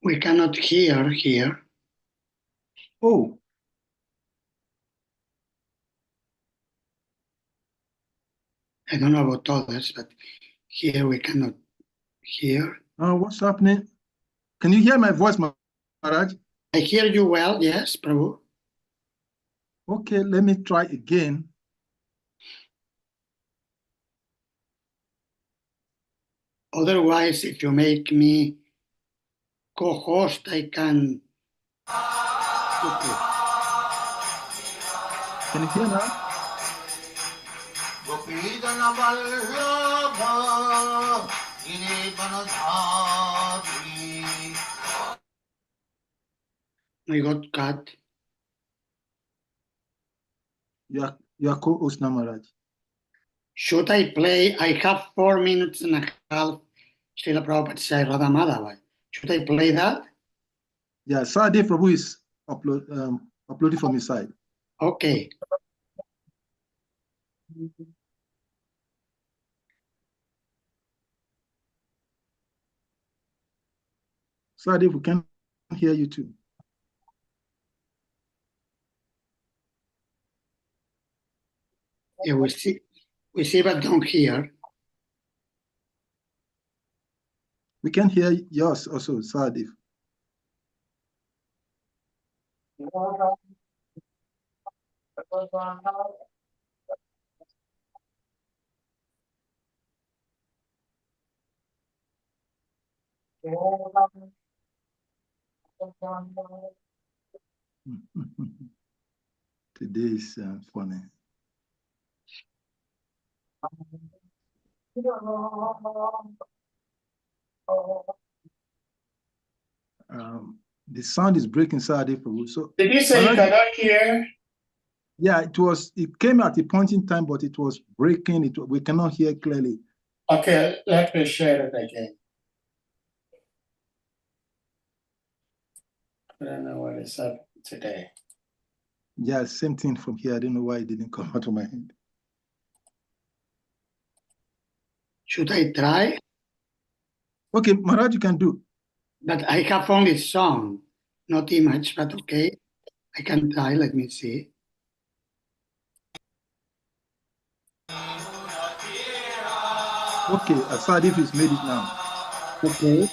We cannot hear here. Oh, I don't know about others, but here we cannot hear. what's happening? Can you hear my voice, Maharaj? I hear you well, yes, Prabhu. Okay, let me try again. Otherwise, if you make me co-host, I can. Okay. Can you hear now? I got cut. You are co-host now, Maharaj. Should I play? I have 4 minutes and a half. Srila Prabhupada said Radha Madhava. Should I play that? Yeah, Saturday Prabhu is uploaded from his side. Okay. Saturday, we can hear you too. Yeah, we see but don't hear. We can hear yours also, Saturday. Today is funny. The sound is breaking, Saturday Prabhu. So did you say you cannot hear? Yeah, it came at a point in time, but it was breaking. We cannot hear clearly. Okay, let me share it again. I don't know what is up today. Yeah, same thing from here. I don't know why it didn't come out of my hand. Should I try? Okay, Maharaj, you can do. But I have only sound, not image, but okay. I can try, let me see. Okay, Asadif has made it now. Okay.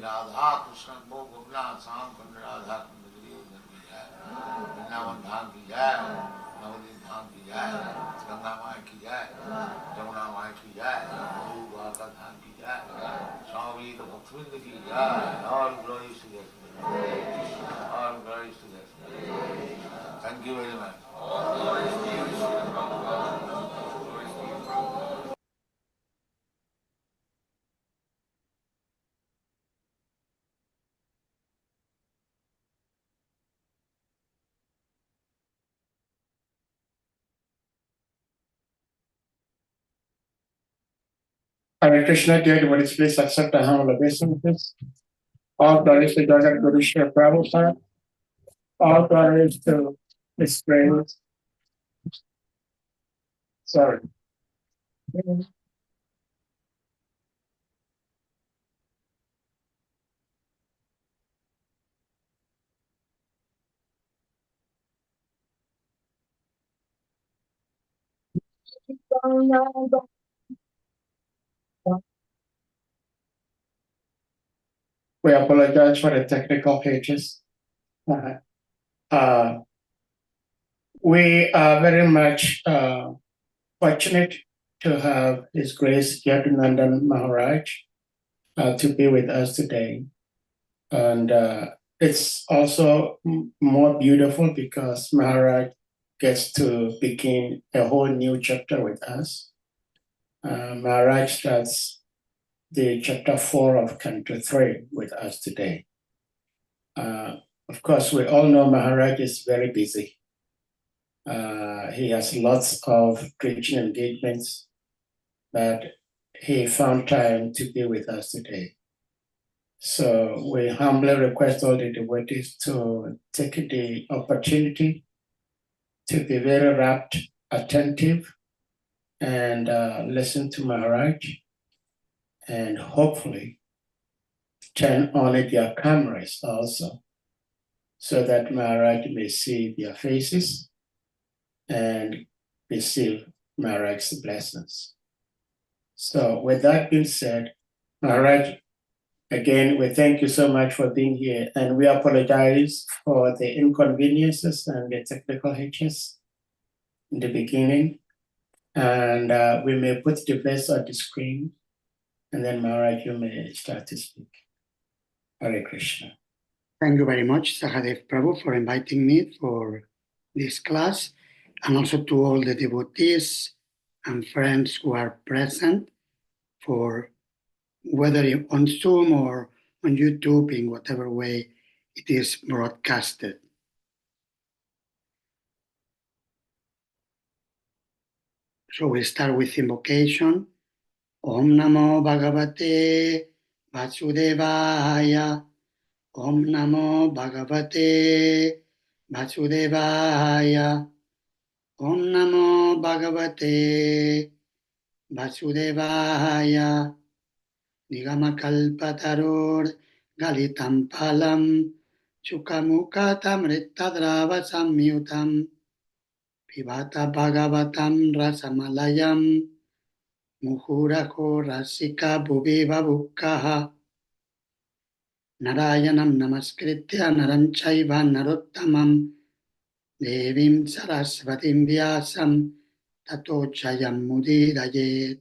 Radha Krishna को गोविंदा शाम कुंड राधा कुंड गिरी की जय, वृंदावन धाम की जय, नवदीप धाम की जय, गंगा माई की जय, जमुना माई की जय, द्वारका धाम की जय, स्वामी तो भक्तवृंद की जय, और ग्लोरी टू और glory to thank you very much. Hare Krishna, dear devotees, please accept a humble obeisance. All glories to Jagat Guru Shri Prabhupada. All glories to His Grace. Sorry. We apologize for the technical hitches. We are very much fortunate to have His Grace YADUNANDANA Maharaj to be with us today. And it's also more beautiful because Maharaj gets to begin a whole new chapter with us. Maharaj starts the chapter 4 of Canto 3 with us today. Of course, we all know Maharaj is very busy. He has lots of preaching engagements, but he found time to be with us today. So we humbly request all the devotees to take the opportunity to be very rapt, attentive, and listen to Maharaj, and hopefully turn on their cameras also, so that Maharaj may see their faces and receive Maharaj's blessings. So with that being said, Maharaj, again, we thank you so much for being here, and we apologize for the inconveniences and the technical hitches in the beginning. And we may put the verse on the screen, and then Maharaj, you may start to speak. Hare Krishna. Thank you very much, Sahadev Prabhu, for inviting me for this class, and also to all the devotees and friends who are present, for whether on Zoom or on YouTube, in whatever way it is broadcasted. So we start with invocation. Om Namo Bhagavate Vasudevaya. Om Namo Bhagavate Vasudevaya. Om Namo Bhagavate Vasudevaya. Nigamakalpataror Galitam Palam Chukamukatam Rittadrava Samyutam Pivata Bhagavatam Rasamalayam Muhurako Rasika Bhuviva Bhukkaha Narayanam Namaskritya Naranchaiva Narottamam Devim Sarasvatim Vyasam Tato Jayam Mudirayet.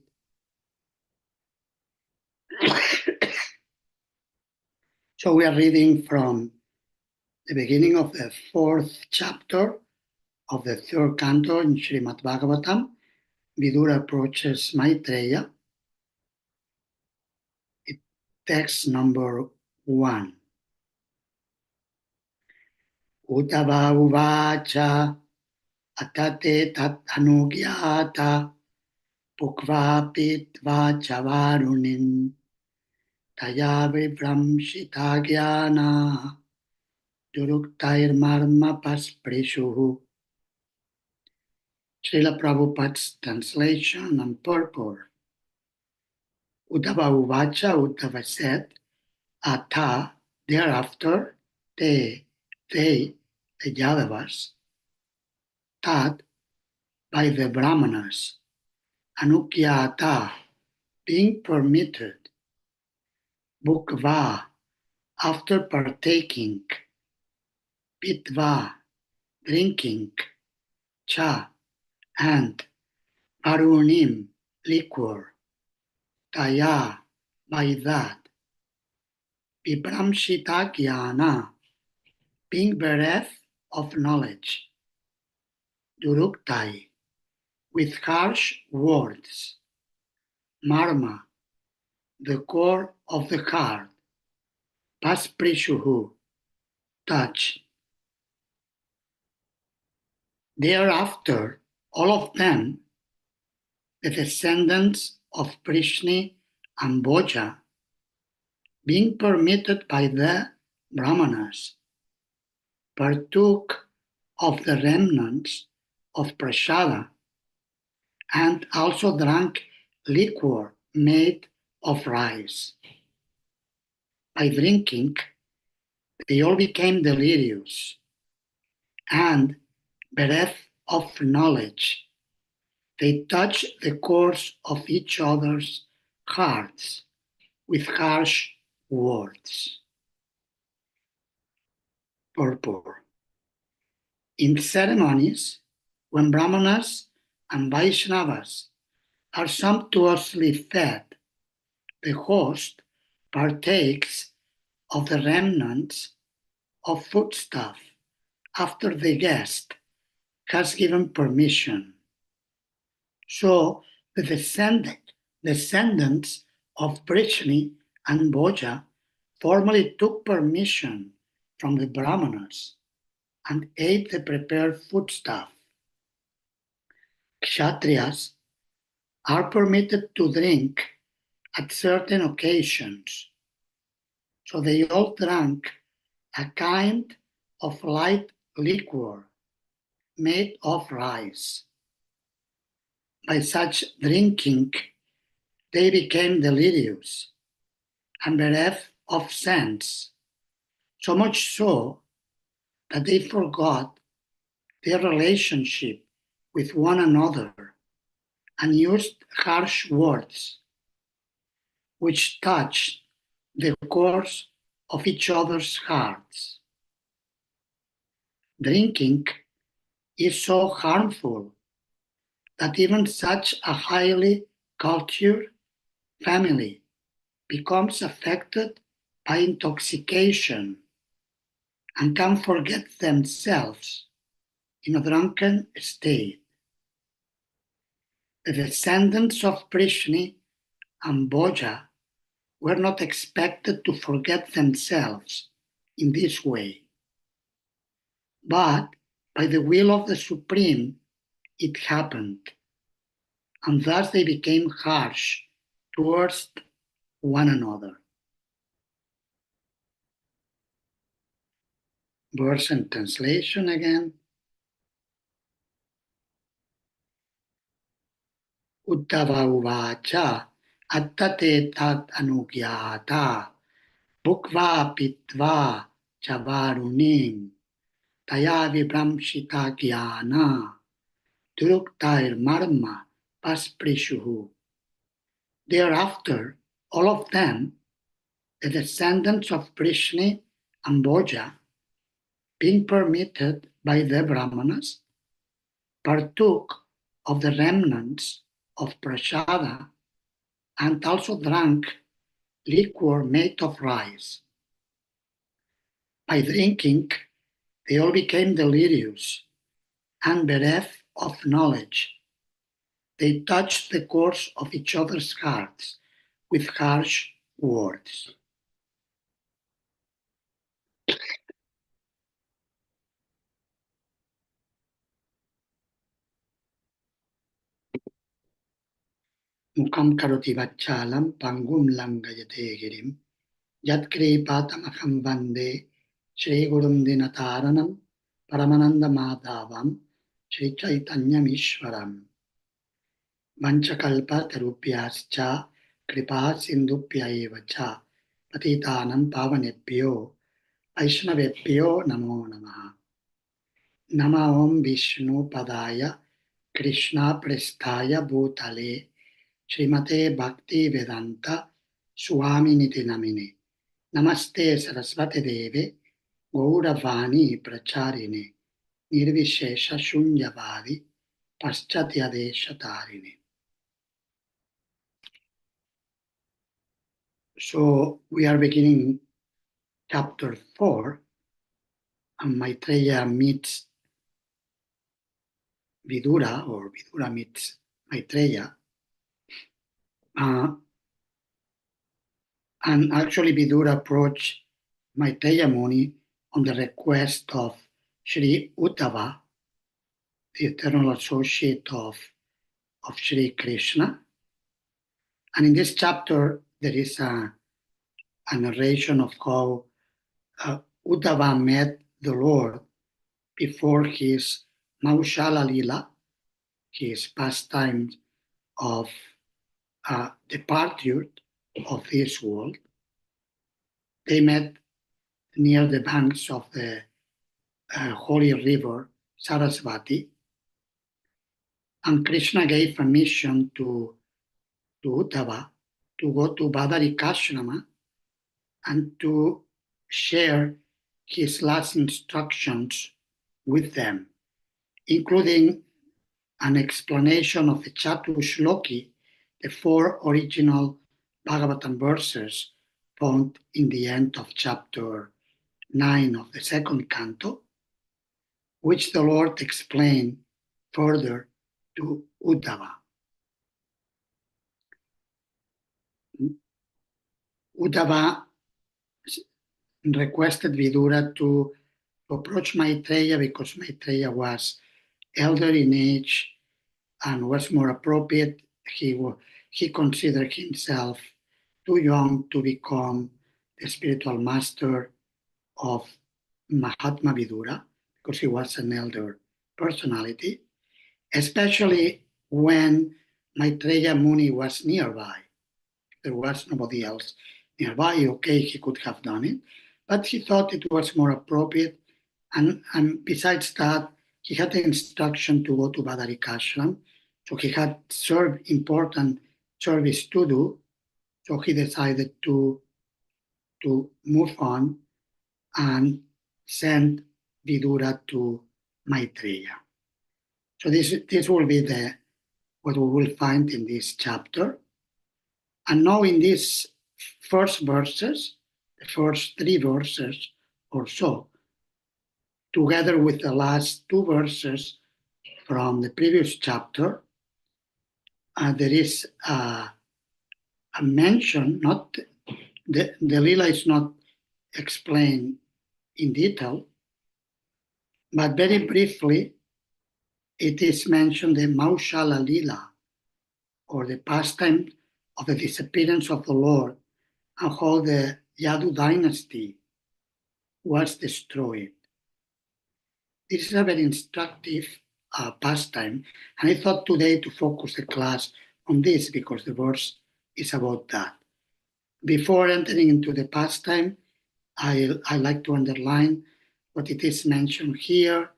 So we are reading from the beginning of the 4th chapter of the 3rd canto in Srimad Bhagavatam. Vidura approaches Maitreya. Text number 1. Uttava uvacha atate tat anugyata pukvapitva chavarunin taya vibramshita jnana duruktair marma pasprishuhu. Srila Prabhupada's translation and purport. Uddhava uvacha, Uddhava said, Atha, thereafter, they, the Yadavas, tat, by the Brahmanas, anukyata, being permitted, bhukva, after partaking, pitva, drinking, cha, and arunim, liquor, taya, by that, vibramshita jnana, being bereft of knowledge, duruktai, with harsh words, marma, the core of the heart, pasprishuhu, touch. Thereafter, all of them, the descendants of Prishni and Bhoja, being permitted by the Brahmanas, partook of the remnants of prasada and also drank liquor made of rice. By drinking, they all became delirious and bereft of knowledge. They touched the cores of each other's hearts with harsh words. Purport. In ceremonies, when Brahmanas and Vaishnavas are sumptuously fed, the host partakes of the remnants of foodstuff after the guest has given permission. So the descendants of Prishni and Bhoja formally took permission from the Brahmanas and ate the prepared foodstuff. Kshatriyas are permitted to drink at certain occasions, so they all drank a kind of light liquor made of rice. By such drinking, they became delirious and bereft of sense, so much so that they forgot their relationship with one another and used harsh words, which touched the cores of each other's hearts. Drinking is so harmful that even such a highly cultured family becomes affected by intoxication and can forget themselves in a drunken state. The descendants of Prishni and Bhoja were not expected to forget themselves in this way, but by the will of the Supreme, it happened, and thus they became harsh towards one another. Verse and translation again. Uddhava uvacha attate tat anugyata bhukva pitva chavarunim taya vibramshita jnana duruktair marma pasprishuhu. Thereafter, all of them, the descendants of Prishni and Bhoja, being permitted by the Brahmanas, partook of the remnants of prasada and also drank liquor made of rice. By drinking, they all became delirious and bereft of knowledge. They touched the cores of each other's hearts with harsh words. Mukam karoti vachalam pangum langayate girim yat kripatamaham vande Shri Gurum Dinataranam Paramananda Madhavam Shri Chaitanyam Ishwaram Vanchakalpa Tarupyascha Kripa Sindhupya Evacha Patitanam Pavanebhyo Vaishnavebhyo Namo Namaha. Nama Om Vishnu Padaya Krishna Prestaya Bhutale Srimate Bhakti Vedanta Swami Niti Namine Namaste Sarasvate Deve, Gauravani Pracharine, Nirvishesha Shunyavadi, Paschatya Tarini. So we are beginning chapter 4, and Maitreya meets Vidura, or Vidura meets Maitreya. And actually Vidura approached Maitreya Muni on the request of Sri Uddhava, the eternal associate of Sri Krishna. And in this chapter, there is a narration of how Uddhava met the Lord before his Maushala Lila, his pastime of departure of this world. They met near the banks of the holy river Sarasvati, and Krishna gave permission to Uddhava to go to Badarikashrama and to share his last instructions with them, including an explanation of the Chatushloki, the 4 original Bhagavatam verses found in the end of chapter 9 of the second canto, which the Lord explained further to Uddhava. Uddhava requested Vidura to approach Maitreya because Maitreya was elder in age and was more appropriate. He considered himself too young to become the spiritual master of Mahatma Vidura because he was an elder personality, especially when Maitreya Muni was nearby. There was nobody else nearby. Okay, he could have done it, but he thought it was more appropriate. And besides that, he had the instruction to go to Badarikashram, so he had important service to do. So he decided to move on and send Vidura to Maitreya. So this will be what we will find in this chapter. And now in these first verses, the first 3 verses or so, together with the last 2 verses from the previous chapter, there is a mention, not the Lila is not explained in detail, but very briefly, it is mentioned the Maushala Lila, or the pastime of the disappearance of the Lord, and how the Yadu dynasty was destroyed. This is a very instructive pastime, and I thought today to focus the class on this because the verse is about that. Before entering into the pastime, I like to underline what it is mentioned here,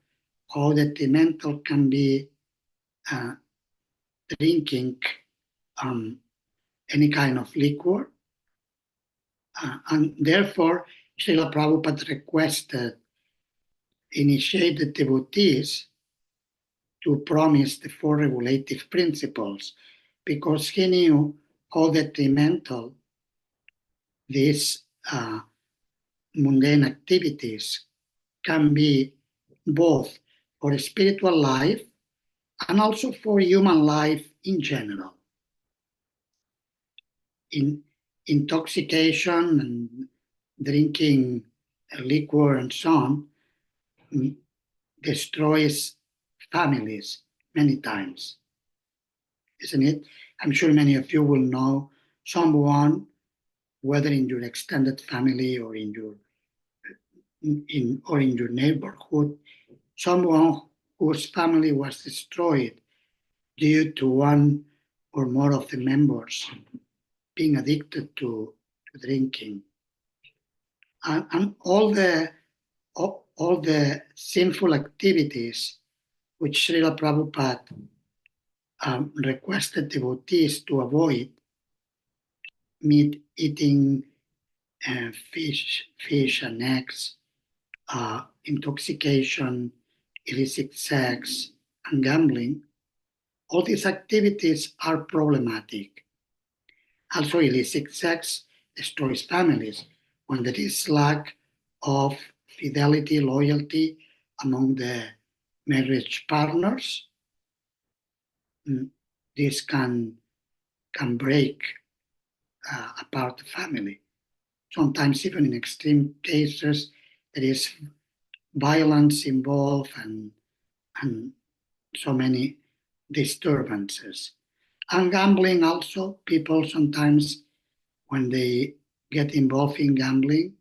how detrimental can be drinking any kind of liquor. And therefore, Srila Prabhupada requested initiated devotees to promise the 4 regulative principles because he knew how detrimental these mundane activities can be both for spiritual life and also for human life in general. Intoxication and drinking liquor and so on destroys families many times, isn't it? I'm sure many of you will know someone, whether in your extended family or in your neighborhood, someone whose family was destroyed due to one or more of the members being addicted to drinking, and all the sinful activities which Srila Prabhupada requested devotees to avoid: meat eating, fish and eggs, intoxication, illicit sex, and gambling. All these activities are problematic. Also, illicit sex destroys families when there is lack of fidelity, loyalty among the marriage partners. This can break apart the family. Sometimes, even in extreme cases, there is violence involved and so many disturbances. And gambling also, people sometimes, when they get involved in gambling,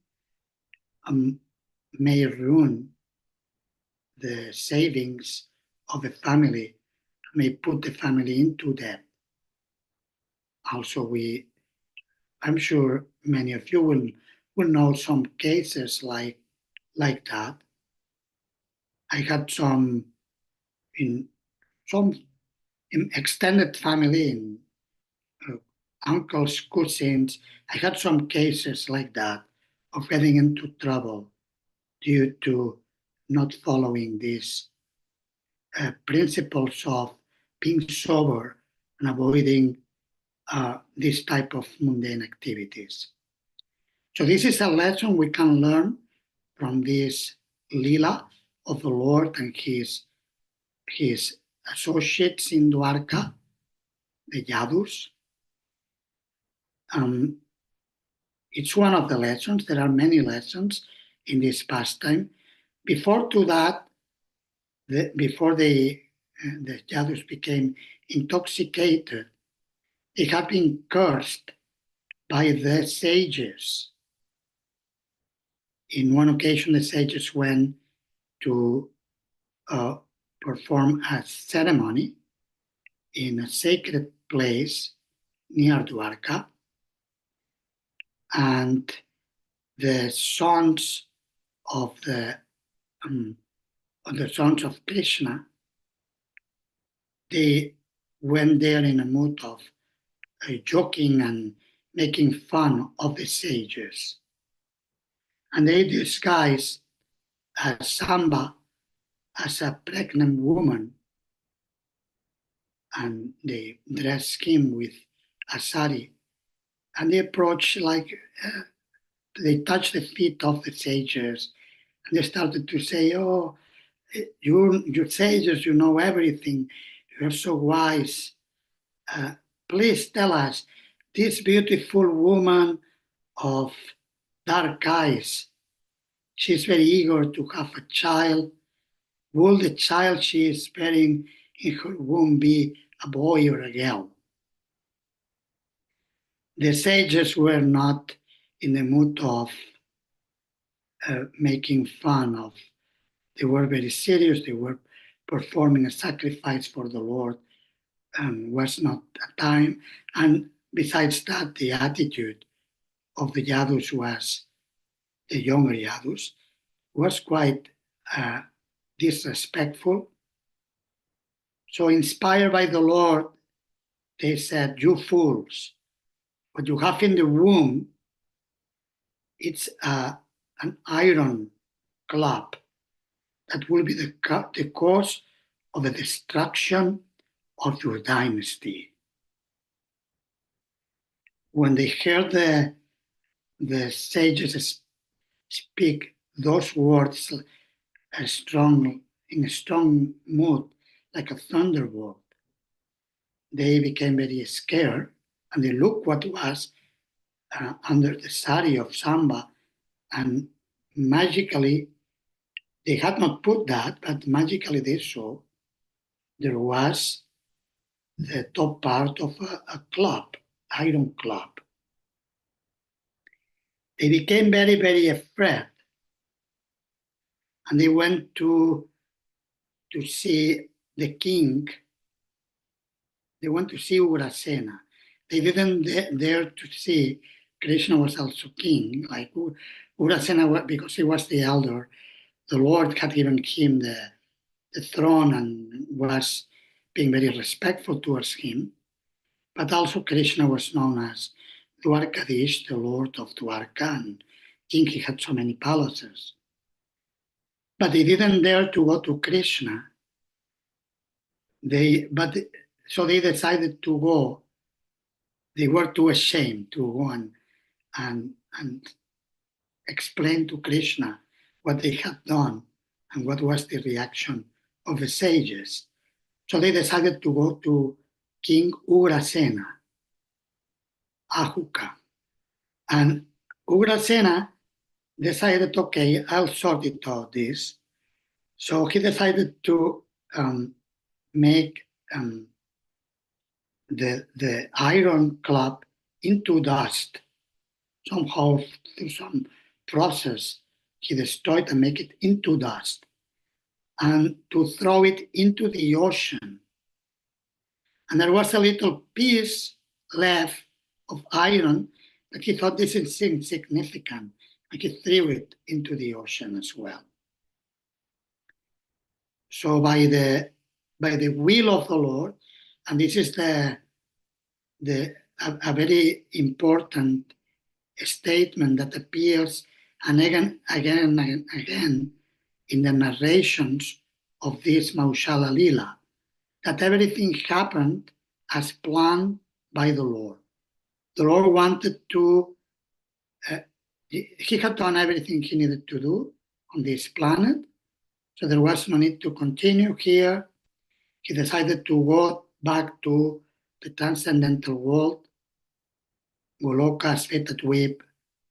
may ruin the savings of a family, may put the family into debt. Also, I'm sure many of you will know some cases like that. I had some in extended family, in uncles, cousins. I had some cases like that of getting into trouble due to not following these principles of being sober and avoiding this type of mundane activities. So this is a lesson we can learn from this lila of the Lord and his associates in Dwarka, the Yadus. It's one of the lessons. There are many lessons in this pastime. Before that, before the Yadus became intoxicated, they had been cursed by the sages. In one occasion, the sages went to perform a ceremony in a sacred place near Dwarka, and the sons of the sons of Krishna, they went there in a mood of joking and making fun of the sages. And they disguised Samba as a pregnant woman, and they dressed him with a sari, and they approached they touched the feet of the sages, and they started to say, "Oh, you sages, you know everything. You're so wise. Please tell us, this beautiful woman of dark eyes, she's very eager to have a child. Will the child she is bearing in her womb be a boy or a girl?" The sages were not in the mood of making fun of. They were very serious. They were performing a sacrifice for the Lord, and was not a time. And besides that, the attitude of the Yadus was, the younger Yadus, was quite disrespectful. So inspired by the Lord, they said, "You fools, what you have in the womb, it's an iron club that will be the cause of the destruction of your dynasty." When they heard the sages speak those words in a strong mood, like a thunderbolt, they became very scared, and they looked what was under the sari of Samba, and magically, they had not put that, but magically they saw there was the top part of a club, iron club. They became very, very afraid, and they went to see the king. They went to see Urasena. They didn't dare to see Krishna was also king, like Urasena, because he was the elder. The Lord had given him the throne and was being very respectful towards him. But also Krishna was known as Dwarkadish, the lord of Dwarka, and king, he had so many palaces. But they didn't dare to go to Krishna. So they decided to go. They were too ashamed to go and explain to Krishna what they had done and what was the reaction of the sages. So they decided to go to King Ugrasena, Ahuka. And Ugrasena decided, okay, I'll sort it out this. So he decided to make the iron club into dust. Somehow, through some process, he destroyed and make it into dust, and to throw it into the ocean. And there was a little piece left of iron that he thought this is insignificant, and he threw it into the ocean as well. So by the will of the Lord, and this is a very important statement that appears and again and again in the narrations of this Maushala Lila, that everything happened as planned by the Lord. The Lord wanted to, he had done everything he needed to do on this planet, so there was no need to continue here. He decided to go back to the transcendental world, Goloka, Svetatwip,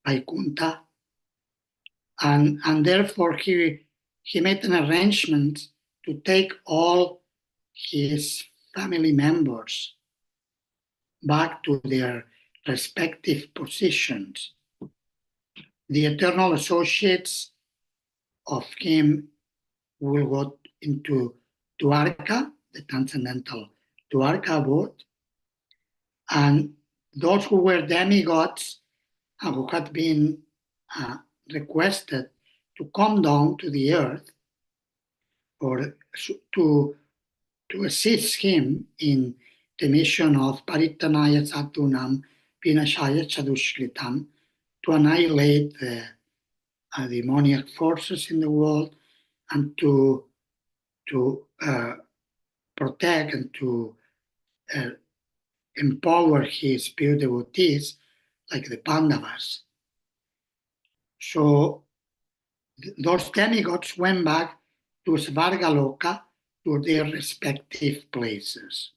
Vaikuntha, and therefore he made an arrangement to take all his family members back to their respective positions. The eternal associates of him will go into Dwarka, the transcendental Dwarka abode, and those who were demigods and who had been requested to come down to the earth or to assist him in the mission of Paritanaya Satunam Vinashaya Chadushkritam, to annihilate the demoniac forces in the world and to protect and to empower his pure devotees like the Pandavas. So those demigods went back to Svargaloka, to their respective places.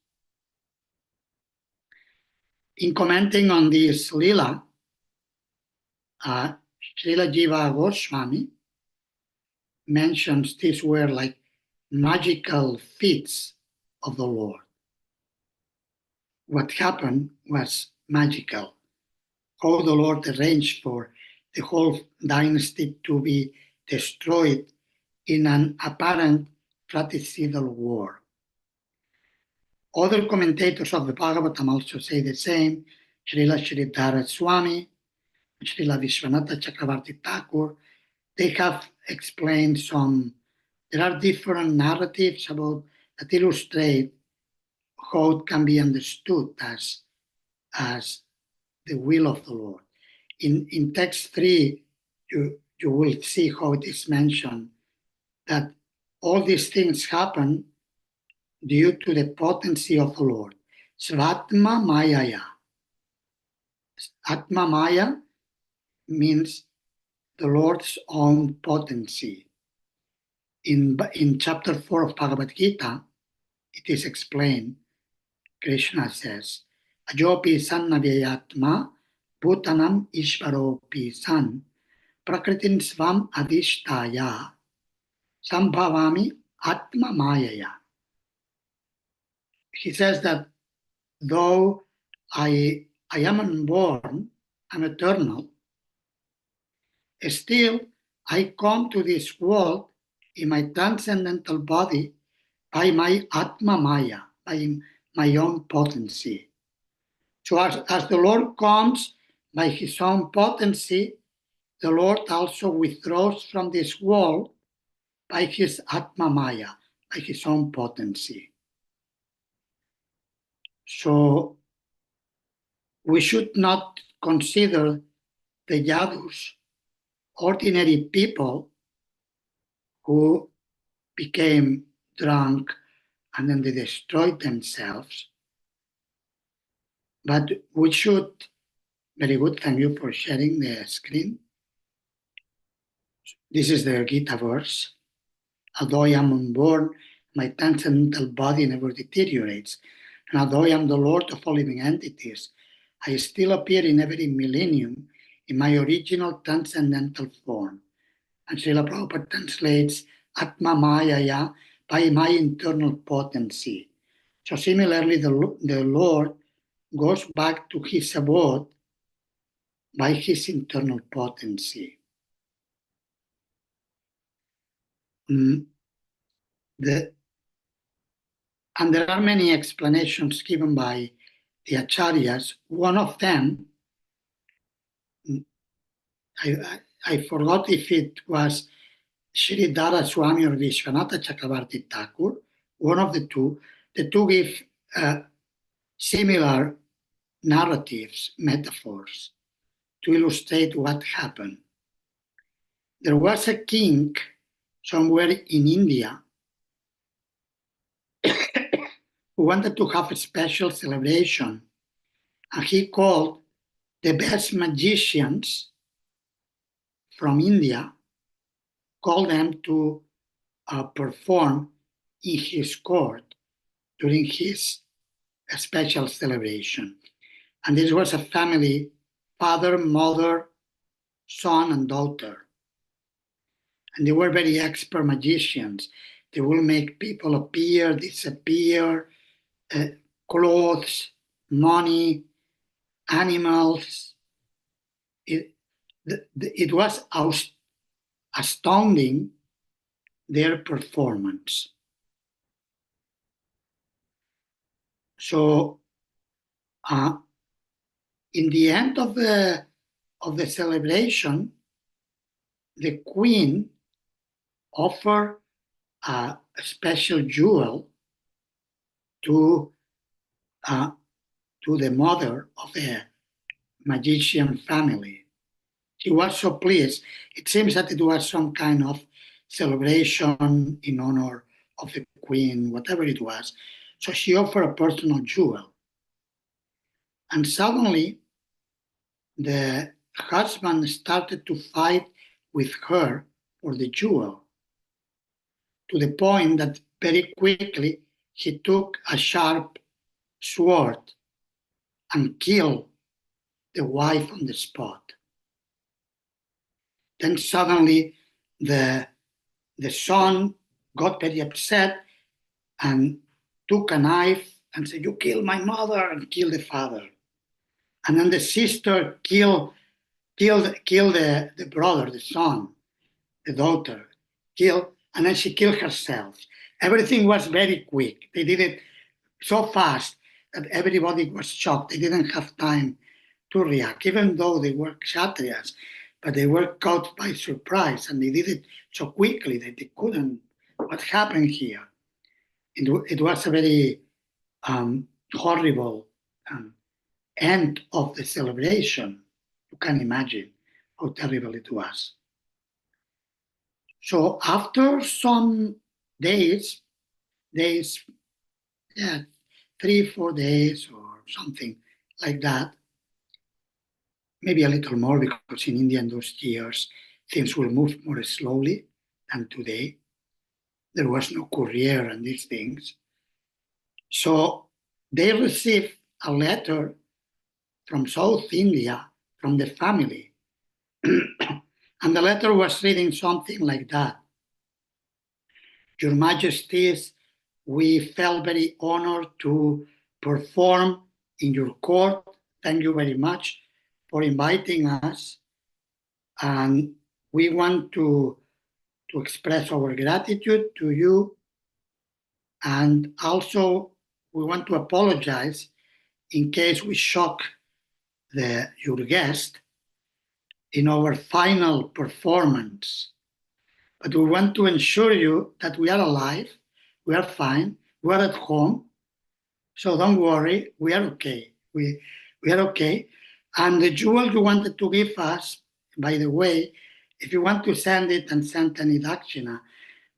In commenting on this Lila, Srila Jiva Goswami mentions these were like magical feats of the Lord. What happened was magical. How the Lord arranged for the whole dynasty to be destroyed in an apparent fratricidal war. Other commentators of the Bhagavatam also say the same. Srila Sridhara Swami, Srila Vishwanatha Chakravarti Thakur, they have explained there are different narratives about that illustrate how it can be understood as the will of the Lord. In text 3, you will see how it is mentioned that all these things happen due to the potency of the Lord. Svatma Mayaya. Atma Maya means the Lord's own potency. In chapter 4 of Bhagavad Gita, it is explained, Krishna says, Ajopi sannavyayatma bhutanam ishvaropi san prakritin svam adhishtaya sambhavami atma mayaya. He says that though I am unborn, I'm eternal, still I come to this world in my transcendental body by my Atma Maya, by my own potency. So as the Lord comes by his own potency, the Lord also withdraws from this world by his Atma Maya, by his own potency. So we should not considered the Yadus ordinary people who became drunk and then they destroyed themselves. But we should, very good, thank you for sharing the screen. This is the Gita verse. Although I am unborn, my transcendental body never deteriorates. And although I am the Lord of all living entities, I still appear in every millennium in my original transcendental form. And Srila Prabhupada translates Atma Mayaya, by my internal potency. So similarly, the Lord goes back to his abode by his internal potency. And there are many explanations given by the acharyas. One of them, I forgot if it was Shri Dara Swami or Vishwanatha Chakravarti Thakur, one of the two give similar narratives, metaphors, to illustrate what happened. There was a king somewhere in India who wanted to have a special celebration, and he called the best magicians from India, called them to perform in his court during his special celebration. And this was a family, father, mother, son, and daughter. And they were very expert magicians. They will make people appear, disappear, clothes, money, animals. It was astounding, their performance. So in the end of the celebration, the queen offered a special jewel to the mother of the magician family. She was so pleased. It seems that it was some kind of celebration in honor of the queen, whatever it was. So she offered a personal jewel. And suddenly, the husband started to fight with her for the jewel, to the point that very quickly he took a sharp sword and killed the wife on the spot. Then suddenly the son got very upset and took a knife and said, "You killed my mother," and killed the father. And then the sister killed the brother, the son, the daughter, and then she killed herself. Everything was very quick. They did it so fast that everybody was shocked. They didn't have time to react, even though they were kshatriyas, but they were caught by surprise, and they did it so quickly that they couldn't. What happened here? It was a very horrible end of the celebration. You can imagine how terrible it was. So after some days, 3-4 days or something like that, maybe a little more, because in India in those years, things will move more slowly than today. There was no courier and these things. So they received a letter from South India, from the family. And the letter was reading something like that. "Your Majesties, we felt very honored to perform in your court. Thank you very much for inviting us. And we want to express our gratitude to you. And also, we want to apologize in case we shock your guest in our final performance. But we want to ensure you that we are alive, we are fine, we are at home. So don't worry, we are okay. We are okay. And the jewel you wanted to give us, by the way, if you want to send it and send any dakshina,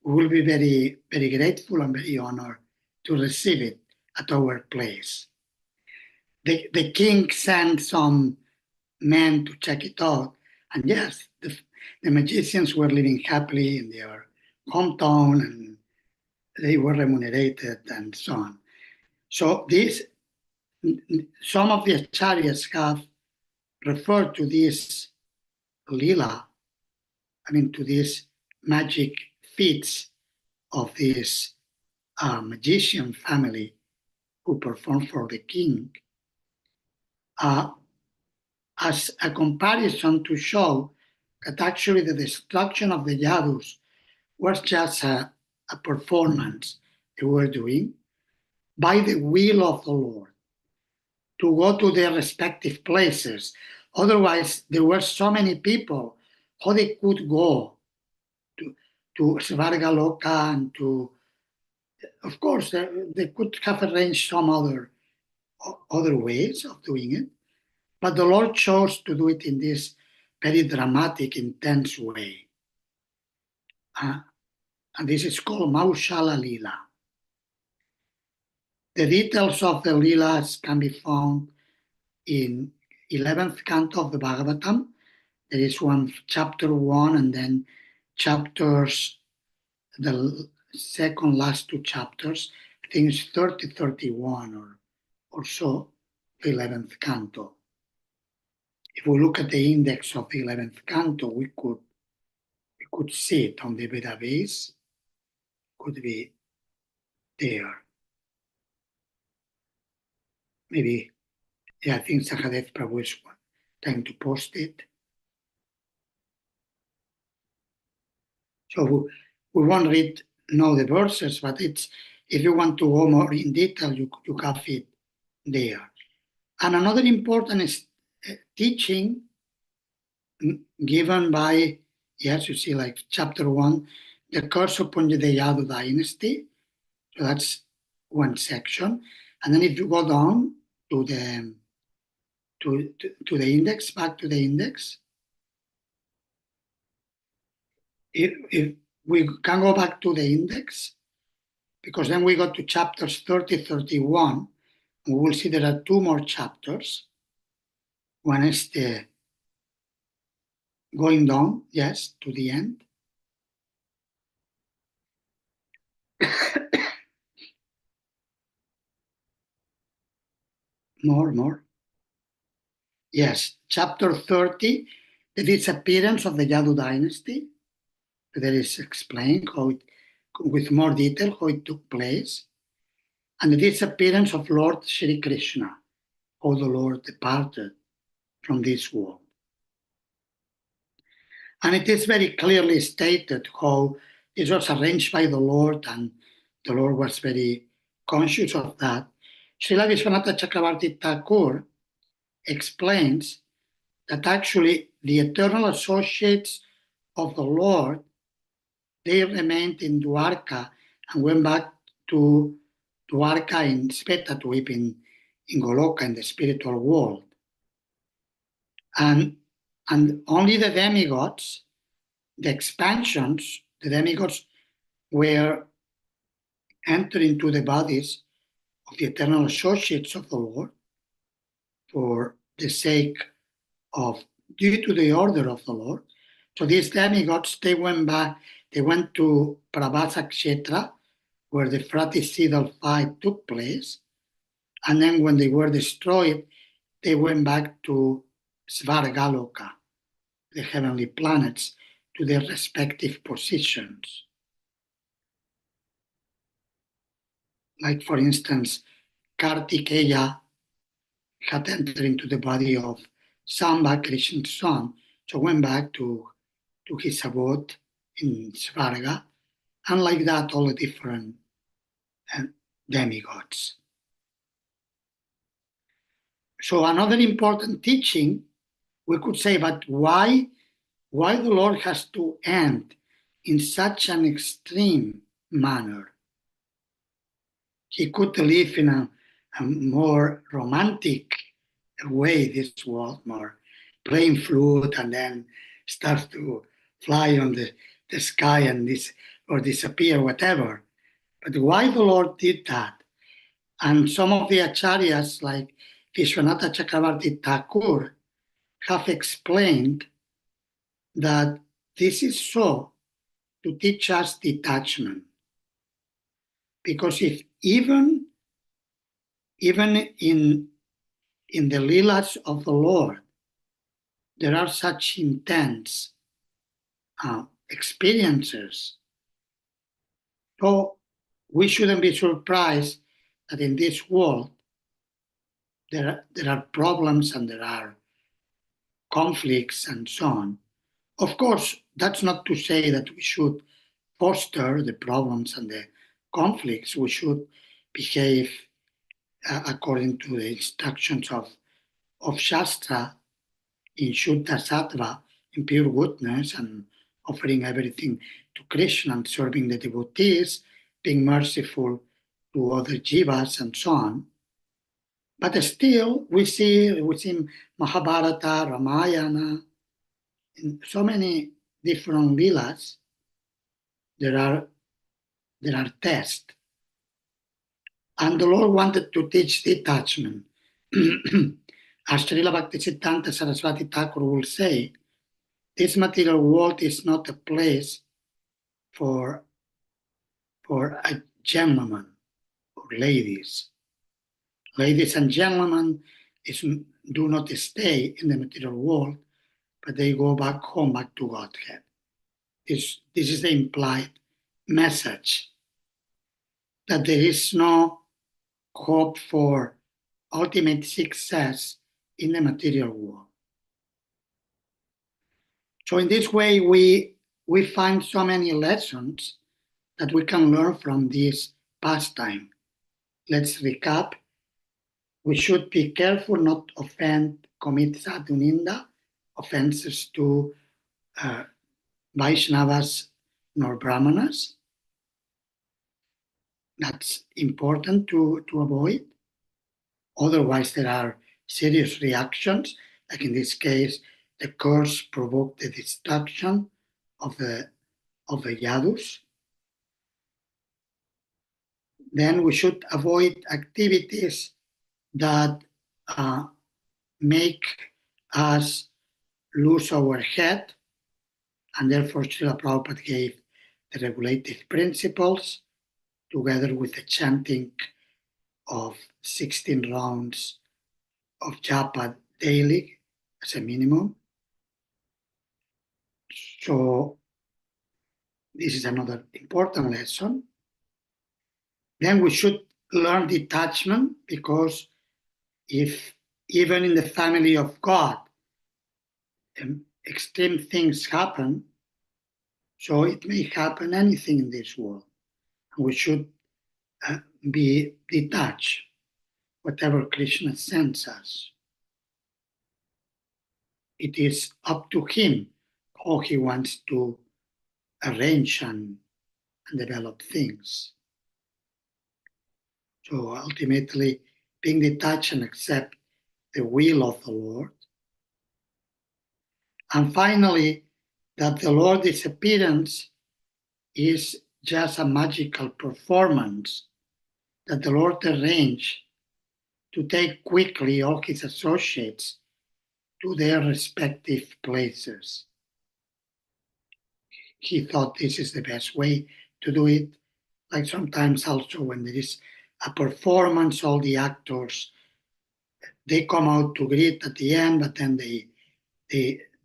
we will be very, very grateful and very honored to receive it at our place. The king sent some men to check it out, and yes, the magicians were living happily in their hometown, and they were remunerated and so on. So some of the acharyas have referred to this lila, to these magic feats of this magician family who performed for the king, as a comparison to show that actually the destruction of the Yadus was just a performance they were doing by the will of the Lord to go to their respective places. Otherwise, there were so many people, how they could go to Svarga Loka and to, of course, they could have arranged some other ways of doing it, but the Lord chose to do it in this very dramatic, intense way. And this is called Maushala Lila. The details of the Lilas can be found in 11th canto of the Bhagavatam. There is one chapter 1 and then chapters, the second last two chapters, I think it's 30, 31 or so, the 11th canto. If we look at the index of the 11th canto, we could see it on the database, could be there. Maybe, yeah, I think Sahadev Prabhu is trying to post it. So we won't read now the verses, but it's, if you want to go more in detail, you have it there. And another important is teaching given by, yes, you see like chapter 1, the curse upon the Yadu dynasty. So that's one section. And then if you go down to the index, back to the index, if we can go back to the index, because then we go to chapters 30, 31, and we will see there are two more chapters. One is the going down, yes, to the end. More. Yes, chapter 30, the disappearance of the Yadu dynasty. There is explained how it, with more detail, how it took place. And the disappearance of Lord Shri Krishna, how the Lord departed from this world. And it is very clearly stated how it was arranged by the Lord, and the Lord was very conscious of that. Srila Vishwanatha Chakravarti Thakur explains that actually the eternal associates of the Lord, they remained in Dwarka and went back to Dwarka in Spetadvip in Goloka, in the spiritual world. And only the demigods, the expansions, the demigods were entering into the bodies of the eternal associates of the Lord for the sake of, due to the order of the Lord. So these demigods, they went back, they went to Prabhasa Kshetra, where the fratricidal fight took place. And then when they were destroyed, they went back to Svargaloka, the heavenly planets, to their respective positions. Like, for instance, Kartikeya had entered into the body of Samba, Krishna's son, so went back to his abode in Svarga, and like that, all the different demigods. So another important teaching, we could say, but why the Lord has to end in such an extreme manner? He could live in a more romantic away this world more, playing flute and then starts to fly on the sky and this or disappear, whatever. But why the Lord did that? And some of the acharyas like Vishwanatha Chakravarti Thakur have explained that this is so to teach us detachment. Because if even in the Leelas of the Lord, there are such intense experiences, so we shouldn't be surprised that in this world there are problems and there are conflicts and so on. Of course, that's not to say that we should foster the problems and the conflicts. We should behave according to the instructions of Shastra in Shuddha Sattva, in pure goodness, and offering everything to Krishna and serving the devotees, being merciful to other jivas and so on. But still, we see Mahabharata, Ramayana, in so many different leelas, there are tests. And the Lord wanted to teach detachment. As Srila Bhaktisiddhanta Saraswati Thakur will say, this material world is not a place for a gentleman or ladies. Ladies and gentlemen do not stay in the material world, but they go back home, back to Godhead. This is the implied message, that there is no hope for ultimate success in the material world. So in this way, we find so many lessons that we can learn from this pastime. Let's recap. We should be careful not to commit sadhuninda, offenses to Vaishnavas nor Brahmanas. That's important to avoid. Otherwise, there are serious reactions, like in this case, the curse provoked the destruction of the Yadus. Then we should avoid activities that make us lose our head, and therefore Srila Prabhupada gave the regulative principles together with the chanting of 16 rounds of japa daily as a minimum. So this is another important lesson. Then we should learn detachment, because if even in the family of God, extreme things happen, so it may happen anything in this world. And we should be detached, whatever Krishna sends us. It is up to him how he wants to arrange and develop things. So ultimately, being detached and accept the will of the Lord. And finally, that the Lord's appearance is just a magical performance that the Lord arranged to take quickly all his associates to their respective places. He thought this is the best way to do it. Like sometimes also when there is a performance, all the actors, they come out to greet at the end, but then they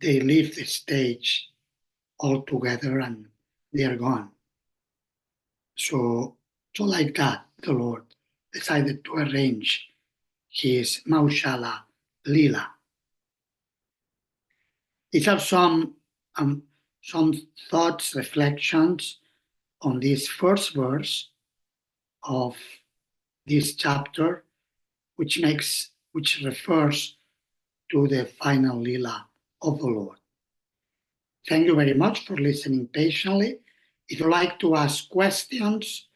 leave the stage altogether and they are gone. So like that, the Lord decided to arrange his Maushala Lila. These are some thoughts, reflections on this first verse of this chapter, which refers to the final Lila of the Lord. Thank you very much for listening patiently. If you like to ask questions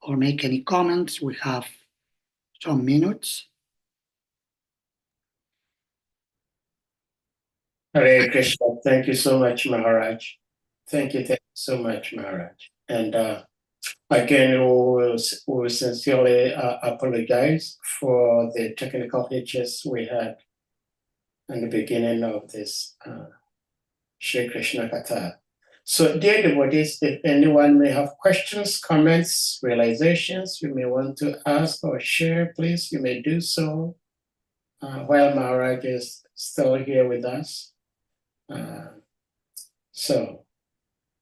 or make any comments, we have some minutes. Hare Krishna. Thank you so much, Maharaj. Thank you so much, Maharaj. And again, we sincerely apologize for the technical hitches we had in the beginning of this Shri Krishna Katha. So, dear devotees, if anyone may have questions, comments, realizations you may want to ask or share, please, you may do so while Maharaj is still here with us.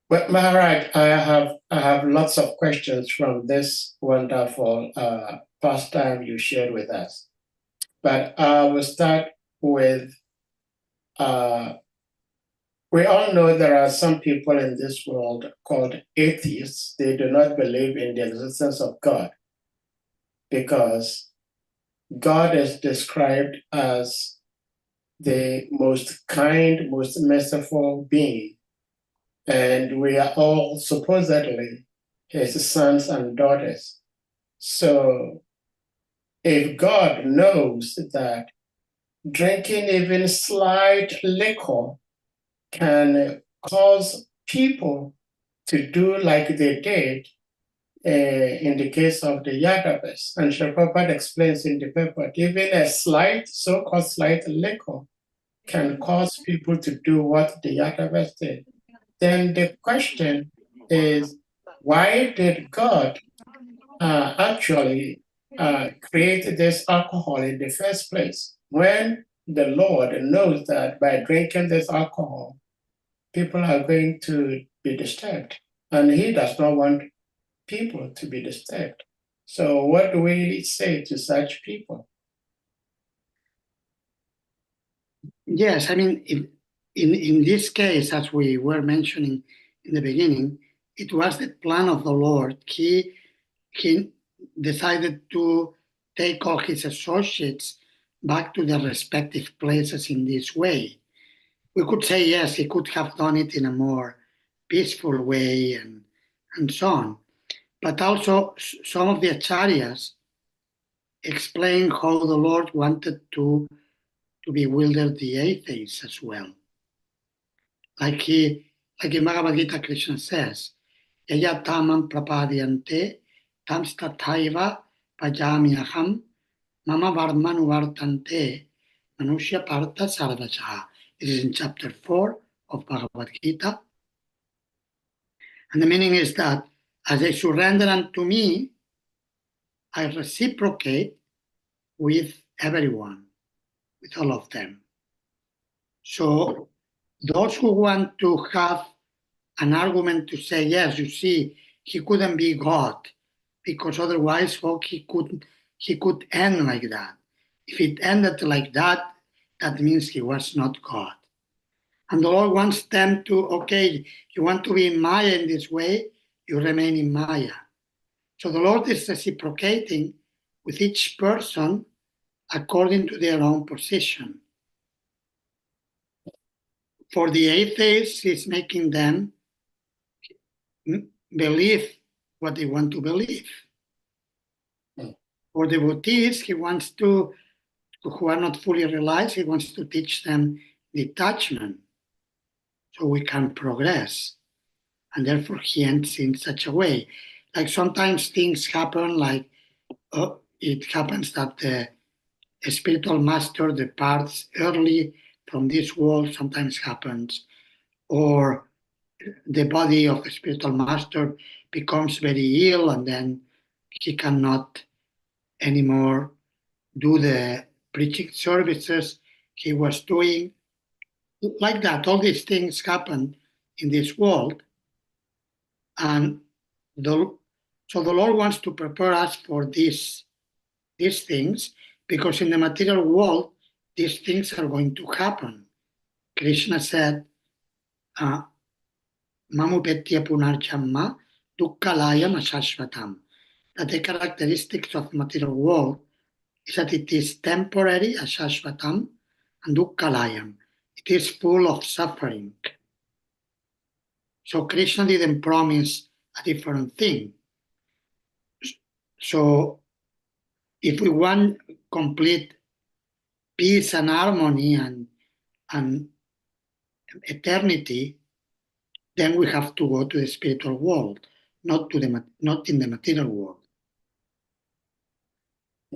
But Maharaj, I have lots of questions from this wonderful pastime you shared with us. But I will start with, we all know there are some people in this world called atheists. They do not believe in the existence of God because God is described as the most kind, most merciful being. And we are all supposedly his sons and daughters. So if God knows that drinking even slight liquor can cause people to do like they did in the case of the Yadavas, and Sri Prabhupada explains in the paper, even a slight, so-called slight liquor can cause people to do what the Yadavas did. Then the question is, why did God actually create this alcohol in the first place when the Lord knows that by drinking this alcohol, people are going to be disturbed, and he does not want people to be disturbed. So what do we say to such people? Yes, I mean, in this case, as we were mentioning in the beginning, it was the plan of the Lord. He decided to take all his associates back to their respective places in this way. We could say, yes, he could have done it in a more peaceful way and so on. But also, some of the acharyas explain how the Lord wanted to bewilder the atheists as well. Like in Bhagavad Gita, Krishna says, Yaya tamam prapadyante tam stataiva pajami aham mama varmanu vartante manushya partha sarvachaha. This is in chapter 4 of Bhagavad Gita. And the meaning is that as they surrender unto me, I reciprocate with everyone, with all of them. So those who want to have an argument to say, yes, you see, he couldn't be God, because otherwise he could end like that. If it ended like that, that means he was not God. And the Lord wants them to, okay, you want to be in Maya in this way, you remain in Maya. So the Lord is reciprocating with each person according to their own position. For the atheists, he's making them believe what they want to believe. For devotees, he wants to, who are not fully realized, he wants to teach them detachment so we can progress. And therefore he ends in such a way. Like sometimes things happen, like it happens that the spiritual master departs early from this world, sometimes happens, or the body of the spiritual master becomes very ill and then he cannot anymore do the preaching services he was doing. Like that, all these things happen in this world. And so the Lord wants to prepare us for these things, because in the material world, these things are going to happen. Krishna said, Mamupetya punarjamma dukkalayam ashashvatam. That the characteristics of the material world is that it is temporary, ashashvatam, and dukkalayam. It is full of suffering. So Krishna didn't promise a different thing. So if we want complete peace and harmony and eternity, then we have to go to the spiritual world, not in the material world.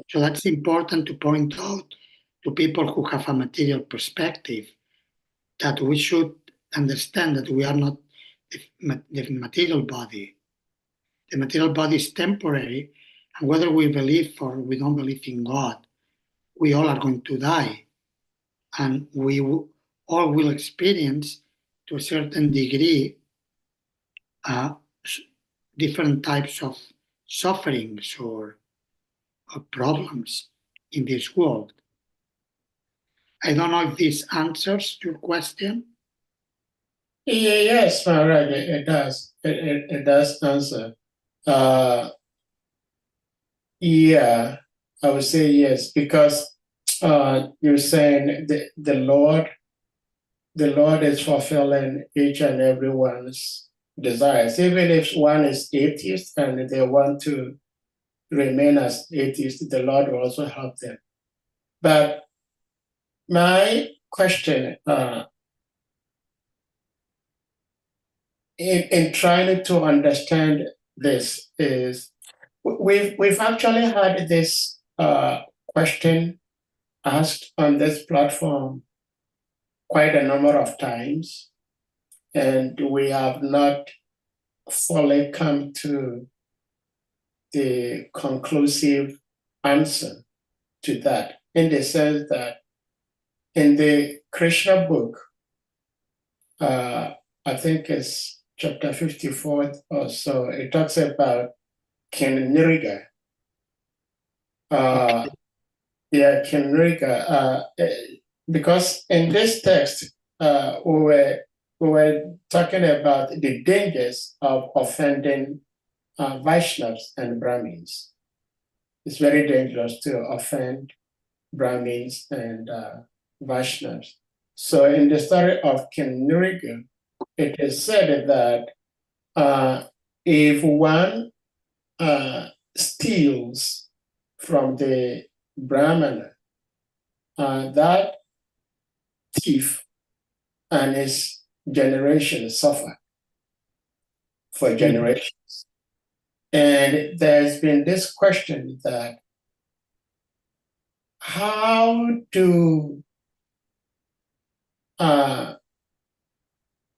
So that's important to point out to people who have a material perspective, that we should understand that we are not the material body. The material body is temporary, and whether we believe or we don't believe in God, we all are going to die, and we all will experience, to a certain degree, different types of sufferings or problems in this world. I don't know if this answers your question. Yes, Maharaja, it does. It does answer. Yeah, I would say yes, because you're saying the Lord is fulfilling each and everyone's desires, even if one is atheist and they want to remain as atheist, the Lord will also help them. But my question, in trying to understand this, is we've actually had this question asked on this platform quite a number of times, and we have not fully come to the conclusive answer to that, in the sense that in the Krishna book, I think it's chapter 54 or so, it talks about King Nriga. Yeah, King Nriga, because in this text, we were talking about the dangers of offending Vaishnavas and Brahmins. It's very dangerous to offend Brahmins and Vaishnavas. So in the story of King Nriga, it is said that if one steals from the Brahmana, that thief and his generation suffer for generations. And there's been this question that how do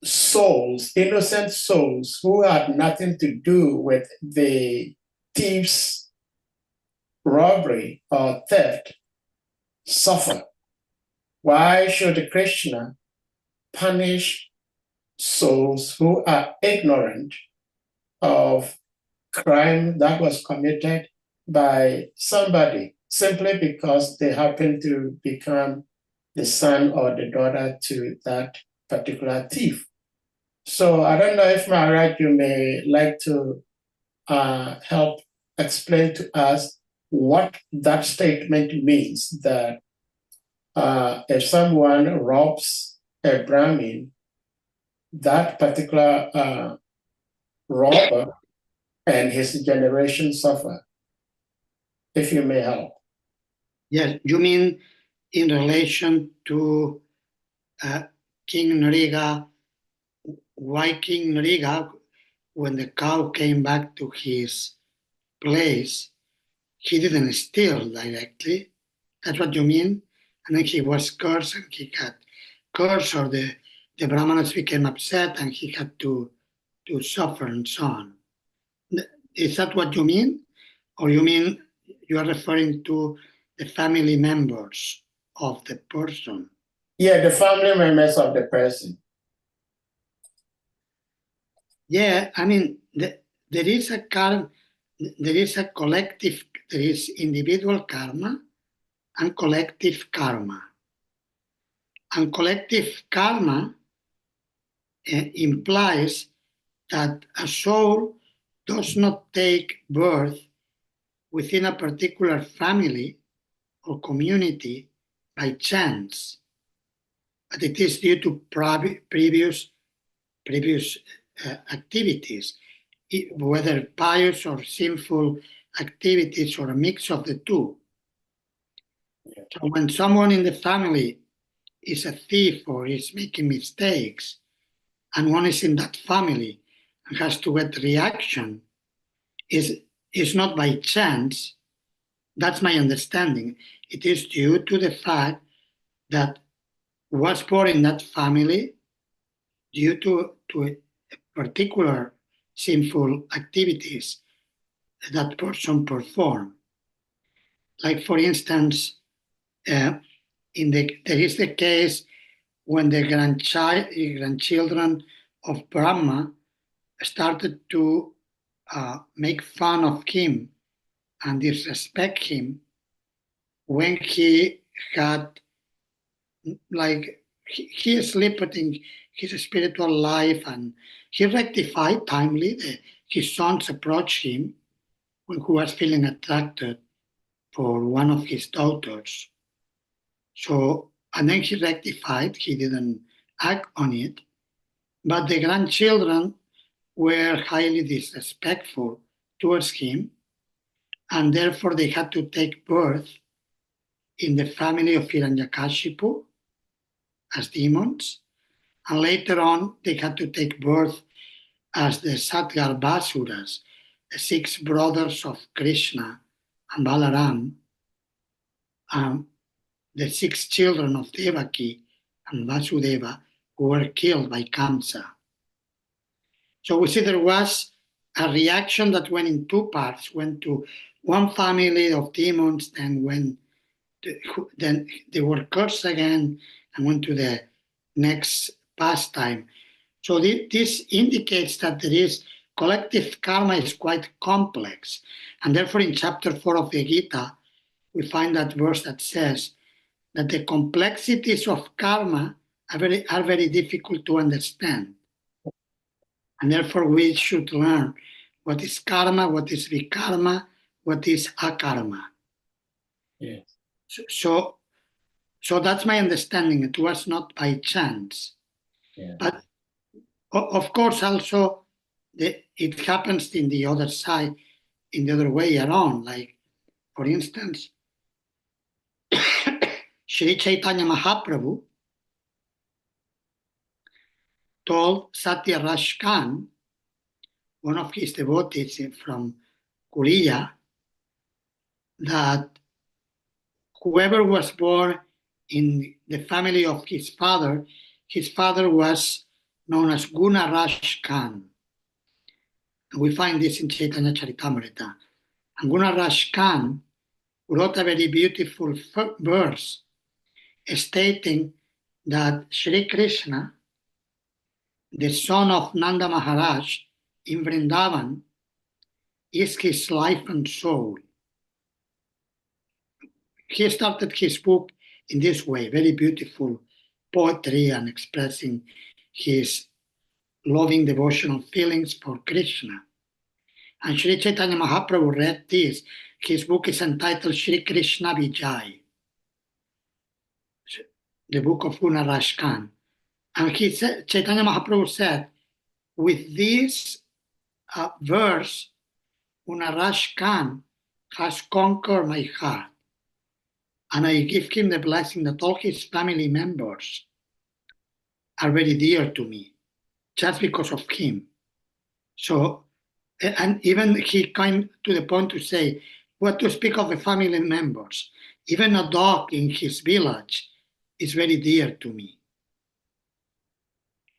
souls, innocent souls who had nothing to do with the thief's robbery or theft suffer? Why should Krishna punish souls who are ignorant of crime that was committed by somebody simply because they happen to become the son or the daughter to that particular thief? So I don't know if Maharaj, you may like to help explain to us what that statement means, that if someone robs a Brahmin, that particular robber and his generation suffer. If you may help. Yes, you mean in relation to King Nriga, why King Nriga, when the cow came back to his place, he didn't steal directly? That's what you mean? And then he was cursed and he had cursed, or the Brahmanas became upset and he had to suffer and so on. Is that what you mean? Or you mean you are referring to the family members of the person? Yeah, the family members of the person. Yeah, I mean, there is a karma, there is a collective, there is individual karma and collective karma. And collective karma implies that a soul does not take birth within a particular family or community by chance, but it is due to previous activities, whether pious or sinful activities or a mix of the two. So when someone in the family is a thief or is making mistakes, and one is in that family and has to get reaction, is not by chance. That's my understanding. It is due to the fact that was born in that family due to a particular sinful activities that person perform. Like for instance, there is the case when the grandchildren of Brahma started to make fun of him and disrespect him when he had, like, he slipped in his spiritual life, and he rectified timely. His sons approached him when he was feeling attracted for one of his daughters. So, and then he rectified, he didn't act on it, but the grandchildren were highly disrespectful towards him, and therefore they had to take birth in the family of Hiranyakashipu as demons, and later on they had to take birth as the Satgarbasuras, the 6 brothers of Krishna and Balaram, the 6 children of Devaki and Vasudeva, who were killed by Kamsa. So we see there was a reaction that went in 2 parts, went to one family of demons, then they were cursed again and went to the next pastime. So this indicates that there is collective karma is quite complex, and therefore in chapter 4 of the Gita we find that verse that says that the complexities of karma are very difficult to understand, and therefore we should learn what is karma, what is vikarma, what is akarma. Yes. So that's my understanding. It was not by chance. Yeah. But of course, also, it happens in the other side, in the other way around. Like, for instance, Sri Chaitanya Mahaprabhu told Satyaraj Khan, one of his devotees from Korea, that whoever was born in the family of his father was known as Gunaraj Khan. And we find this in Chaitanya Charitamrita. And Gunaraj Khan wrote a very beautiful verse stating that Sri Krishna, the son of Nanda Maharaj in Vrindavan, is his life and soul. He started his book in this way, very beautiful poetry and expressing his loving devotional feelings for Krishna. And Sri Chaitanya Mahaprabhu read this. His book is entitled Sri Krishna Vijay, the book of Gunaraj Khan. And he said, Chaitanya Mahaprabhu said, with this verse, Gunaraj Khan has conquered my heart, and I give him the blessing that all his family members are very dear to me, just because of him. So, and even he came to the point to say, what to speak of the family members? Even a dog in his village is very dear to me.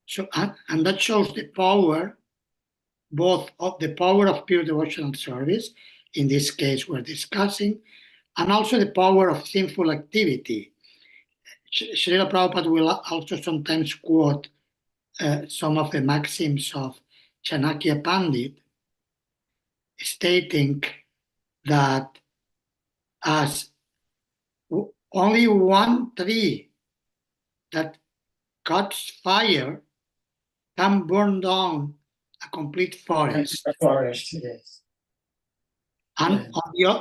So, and that shows the power, both of the power of pure devotional service, in this case we're discussing, and also the power of sinful activity. Srila Prabhupada will also sometimes quote some of the maxims of Chanakya Pandit, stating that as only one tree that catches fire can burn down a complete forest. The forest, yes. And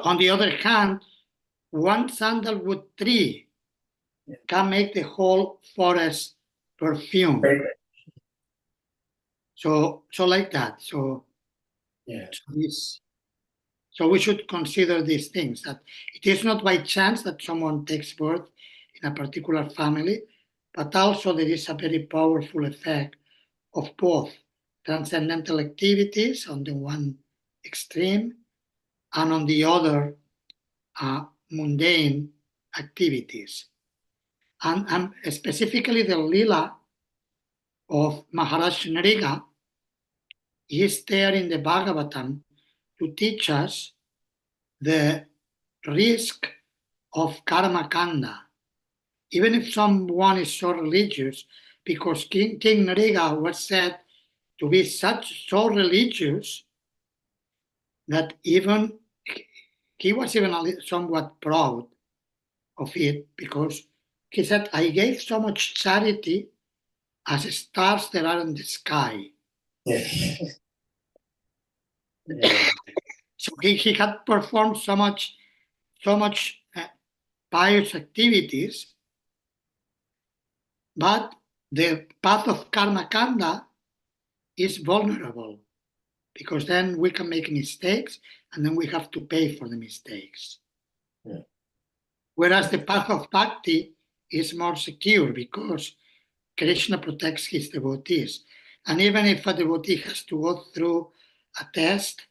on the other hand, one sandalwood tree can make the whole forest perfume. So like that. So Yes. So we should consider these things, that it is not by chance that someone takes birth in a particular family, but also there is a very powerful effect of both transcendental activities on the one extreme and on the other mundane activities. And specifically the lila of Maharaj Nriga is there in the Bhagavatam to teach us the risk of karma kanda. Even if someone is so religious, because King Nriga was said to be so religious that even he was even somewhat proud of it, because he said, I gave so much charity as stars that are in the sky. Yeah. So he had performed so much pious activities, but the path of karma kanda is vulnerable, because then we can make mistakes and then we have to pay for the mistakes. Yeah. Whereas the path of bhakti is more secure, because Krishna protects his devotees. And even if a devotee has to go through a test,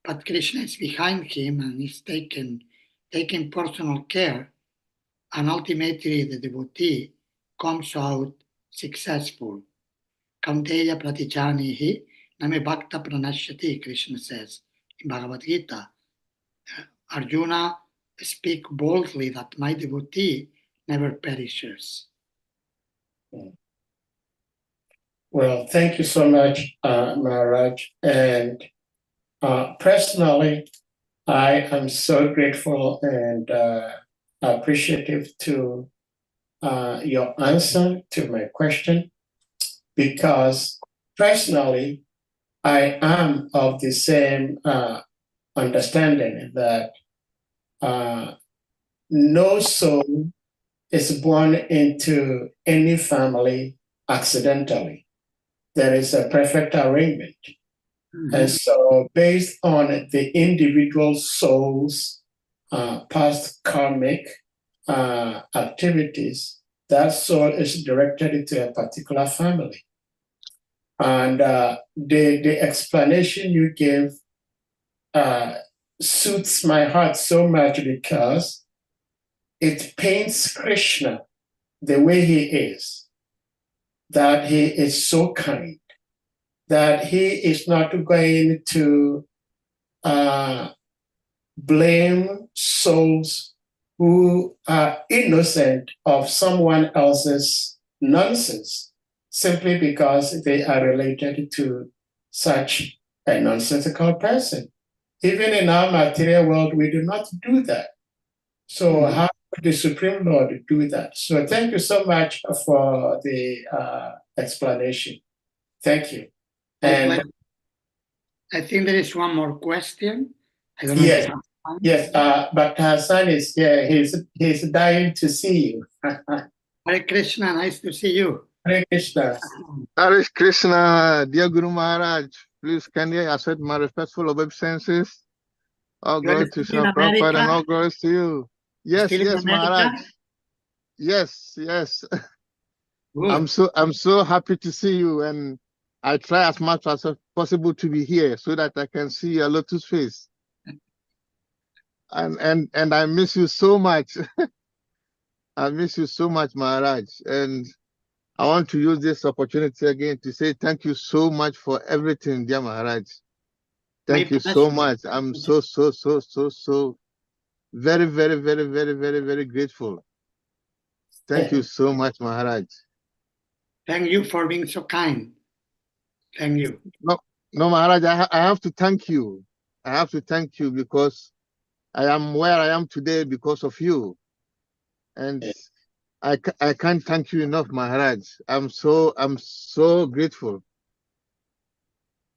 but Krishna is behind him and is taking personal care, and ultimately the devotee comes out successful. Kaunteya pratijanihi name bhakta pranashyati, Krishna says in Bhagavad Gita. Arjuna, speak boldly that my devotee never perishes. Well, thank you so much, Maharaj. And personally, I am so grateful and appreciative to your answer to my question, because personally, I am of the same understanding that no soul is born into any family accidentally. There is a perfect arrangement. Mm-hmm. And so based on the individual soul's past karmic activities, that soul is directed into a particular family. And the explanation you gave suits my heart so much, because it paints Krishna the way he is, that he is so kind, that he is not going to blame souls who are innocent of someone else's nonsense simply because they are related to such a nonsensical person. Even in our material world, we do not do that. So how would the Supreme Lord do that? So thank you so much for the explanation. Thank you. And I think there is one more question. I don't know. Yes, yes. But Hassan is here. He's dying to see you. Hare Krishna, nice to see you. Hare Krishna. Hare Krishna, dear Guru Maharaj, please can you accept my respectful obeisances? All You are glory to still in Srila Prabhupada and America? all glories to you. Yes, Still in yes, America? Maharaj. Yes, yes. Good. I'm so happy to see you, and I try as much as possible to be here so that I can see your lotus face. And I miss you so much. I miss you so much, Maharaj. And I want to use this opportunity again to say thank you so much for everything, dear Maharaj. Thank you so much. I'm so very, very, very, very, very, very grateful. Thank you so much, Maharaj. Thank you for being so kind. Thank you. No, Maharaj, I have to thank you. I have to thank you because I am where I am today because of you. And I can't thank you enough, Maharaj. I'm so grateful.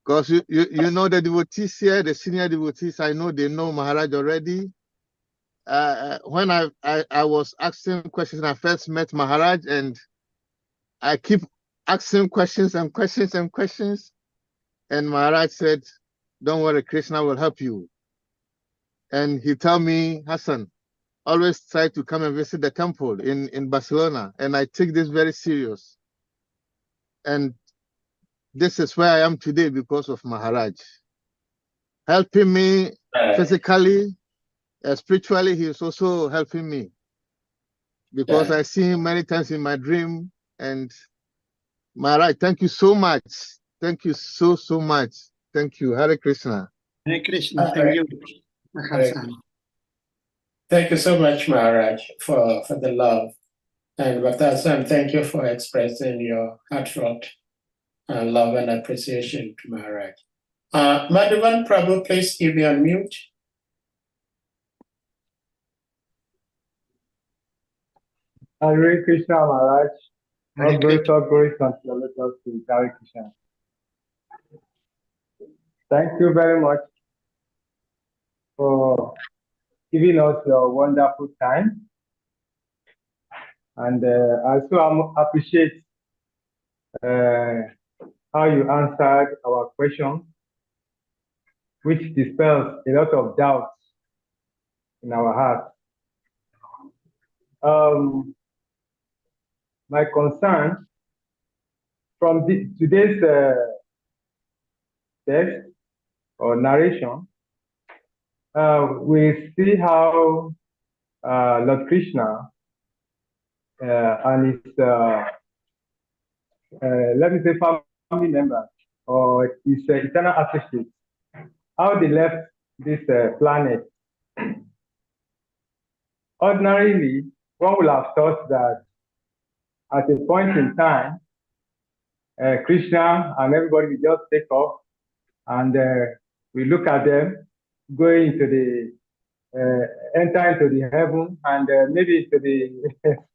Because you know the devotees here, the senior devotees, I know they know Maharaj already. When I was asking questions, I first met Maharaj, and I keep asking questions and questions and questions. And Maharaj said, don't worry, Krishna will help you. And he told me, Hassan, always try to come and visit the temple in Barcelona, and I take this very serious. And this is where I am today because of Maharaj. Helping me physically, spiritually, he is also helping me. Because I see him many times in my dream. And Maharaj, thank you so much. Thank you so much. Thank you. Hare Krishna. Hare Krishna. Thank you, Maharaj. Thank you so much, Maharaj, for the love. And Bhakta Sam, thank you for expressing your heartfelt love and appreciation to Maharaj. Madhavan Prabhu, please, if you on mute. Hare Krishna Maharaj. Hare All glories unto the Lord of Hare Krishna. Thank you very much for giving us your wonderful time. And I also appreciate how you answered our question, which dispels a lot of doubts in our hearts. My concern from today's text or narration, we see how Lord Krishna and his, let me say, family members or his eternal associates, how they left this planet. Ordinarily, one would have thought that at a point in time, Krishna and everybody will just take off and we look at them going into the, enter into the heaven and maybe into the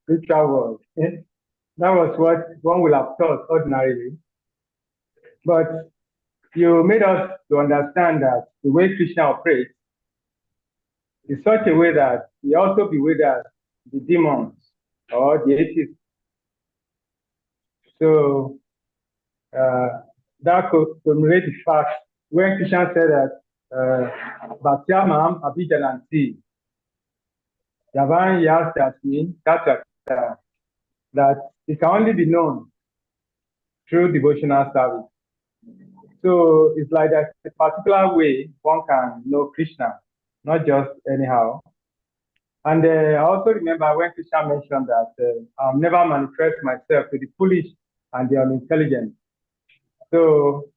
spiritual world. That was what one would have thought ordinarily. But you made us to understand that the way Krishna operates is such a way that he also beware that the demons or the atheists. So that could commemorate the fact when Krishna said that Bhaktyamam Abhijananti, Yavan Yas Yasmin, that it can only be known through devotional service. So it's like that a particular way one can know Krishna, not just anyhow. And I also remember when Krishna mentioned that I'll never manifest myself to the foolish and the unintelligent. So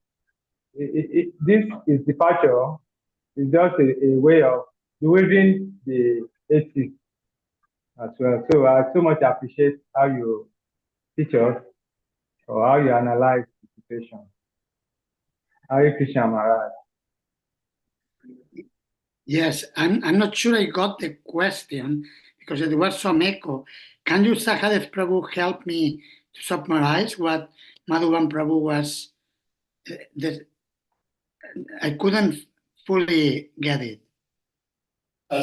this is departure is just a way of bewildering the atheists as well. So I so much appreciate how you teach us or how you analyze the situation. Hare Krishna Maharaj. Yes, I'm not sure I got the question because there was some echo. Can you, Sahadev Prabhu, help me to summarize what Madhuvan Prabhu was? I couldn't fully get it.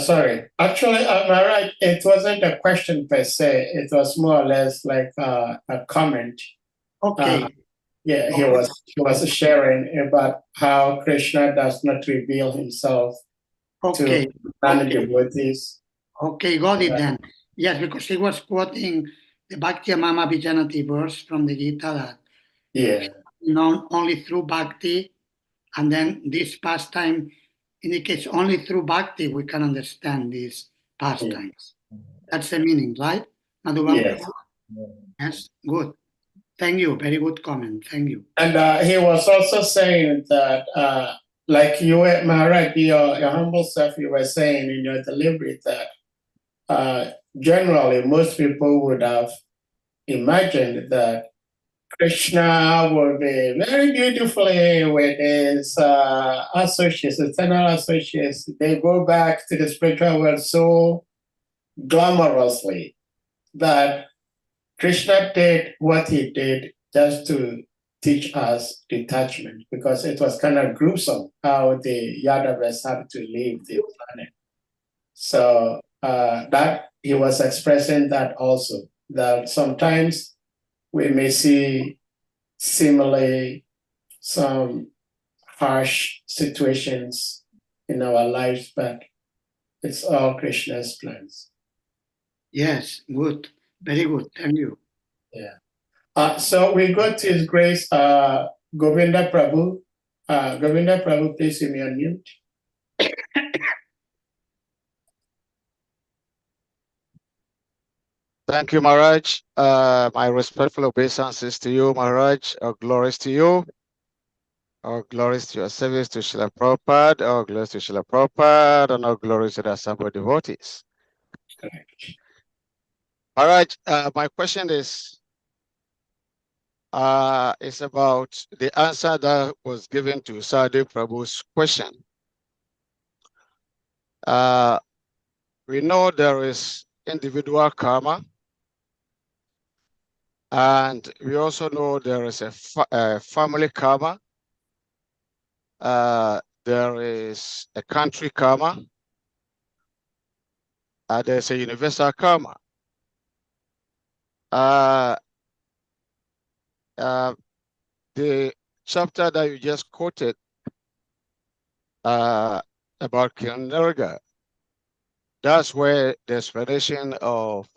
Sorry, actually, Maharaj, it wasn't a question per se. It was more or less like a comment. Okay. Yeah, he was sharing about how Krishna does not reveal himself to non-devotees. Okay, got it then. Yes, because he was quoting the Bhakti Mama Vijanati verse from the Gita that known only through Bhakti, and then this pastime indicates only through Bhakti we can understand these pastimes. That's the meaning, right? Madhuvan? Yes, good. Thank you. Very good comment. Thank you. And he was also saying that, like you, Maharaj, your humble self, you were saying in your delivery that generally most people would have imagined that Krishna would be very beautifully with his associates, eternal associates. They go back to the spiritual world so glamorously that Krishna did what he did just to teach us detachment, because it was kind of gruesome how the Yadavas had to leave the planet. So that he was expressing that also, that sometimes we may see similarly some harsh situations in our lives, but it's all Krishna's plans. Yes, good. Very good. Thank you. So we go to His Grace Govinda Prabhu. Govinda Prabhu, please give me a mute. Thank you, Maharaj. My respectful obeisances to you, Maharaj. All glories to you. All glories to your service to Srila Prabhupada. All glories to Srila Prabhupada. And all glories to the assembled devotees. Correct. Maharaj, my question is about the answer that was given to Sadhu Prabhu's question. We know there is individual karma, and we also know there is a family karma. There is a country karma. There's a universal karma. The chapter that you just quoted about Kilnarga, that's where the explanation of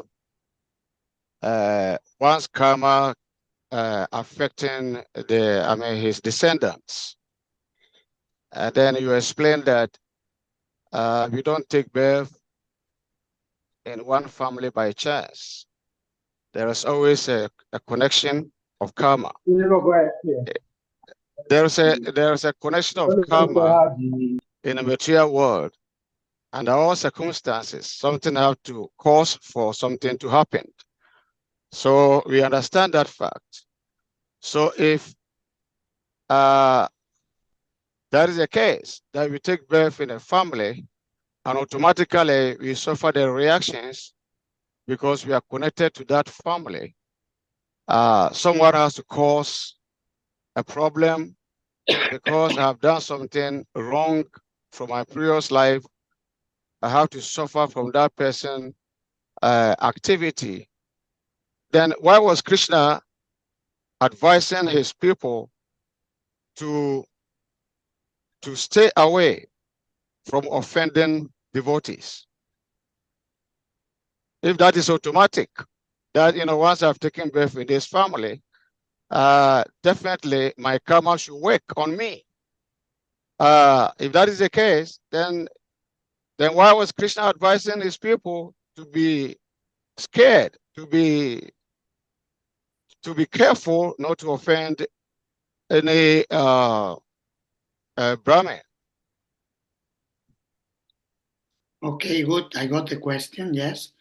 one's karma affecting his descendants. And then you explain that we don't take birth in one family by chance. There is always a connection of karma. There's a connection of karma in the material world, and all circumstances, something have to cause for something to happen. So we understand that fact. So if that is the case, that we take birth in a family, and automatically we suffer the reactions because we are connected to that family, someone has to cause a problem because I have done something wrong from my previous life. I have to suffer from that person activity. Then why was Krishna advising his people to stay away from offending devotees? If that is automatic, that once I've taken birth in this family, definitely my karma should work on me. If that is the case, then why was Krishna advising his people to be scared, to be careful not to offend any Brahmin? Okay, good. I got the question. Yes.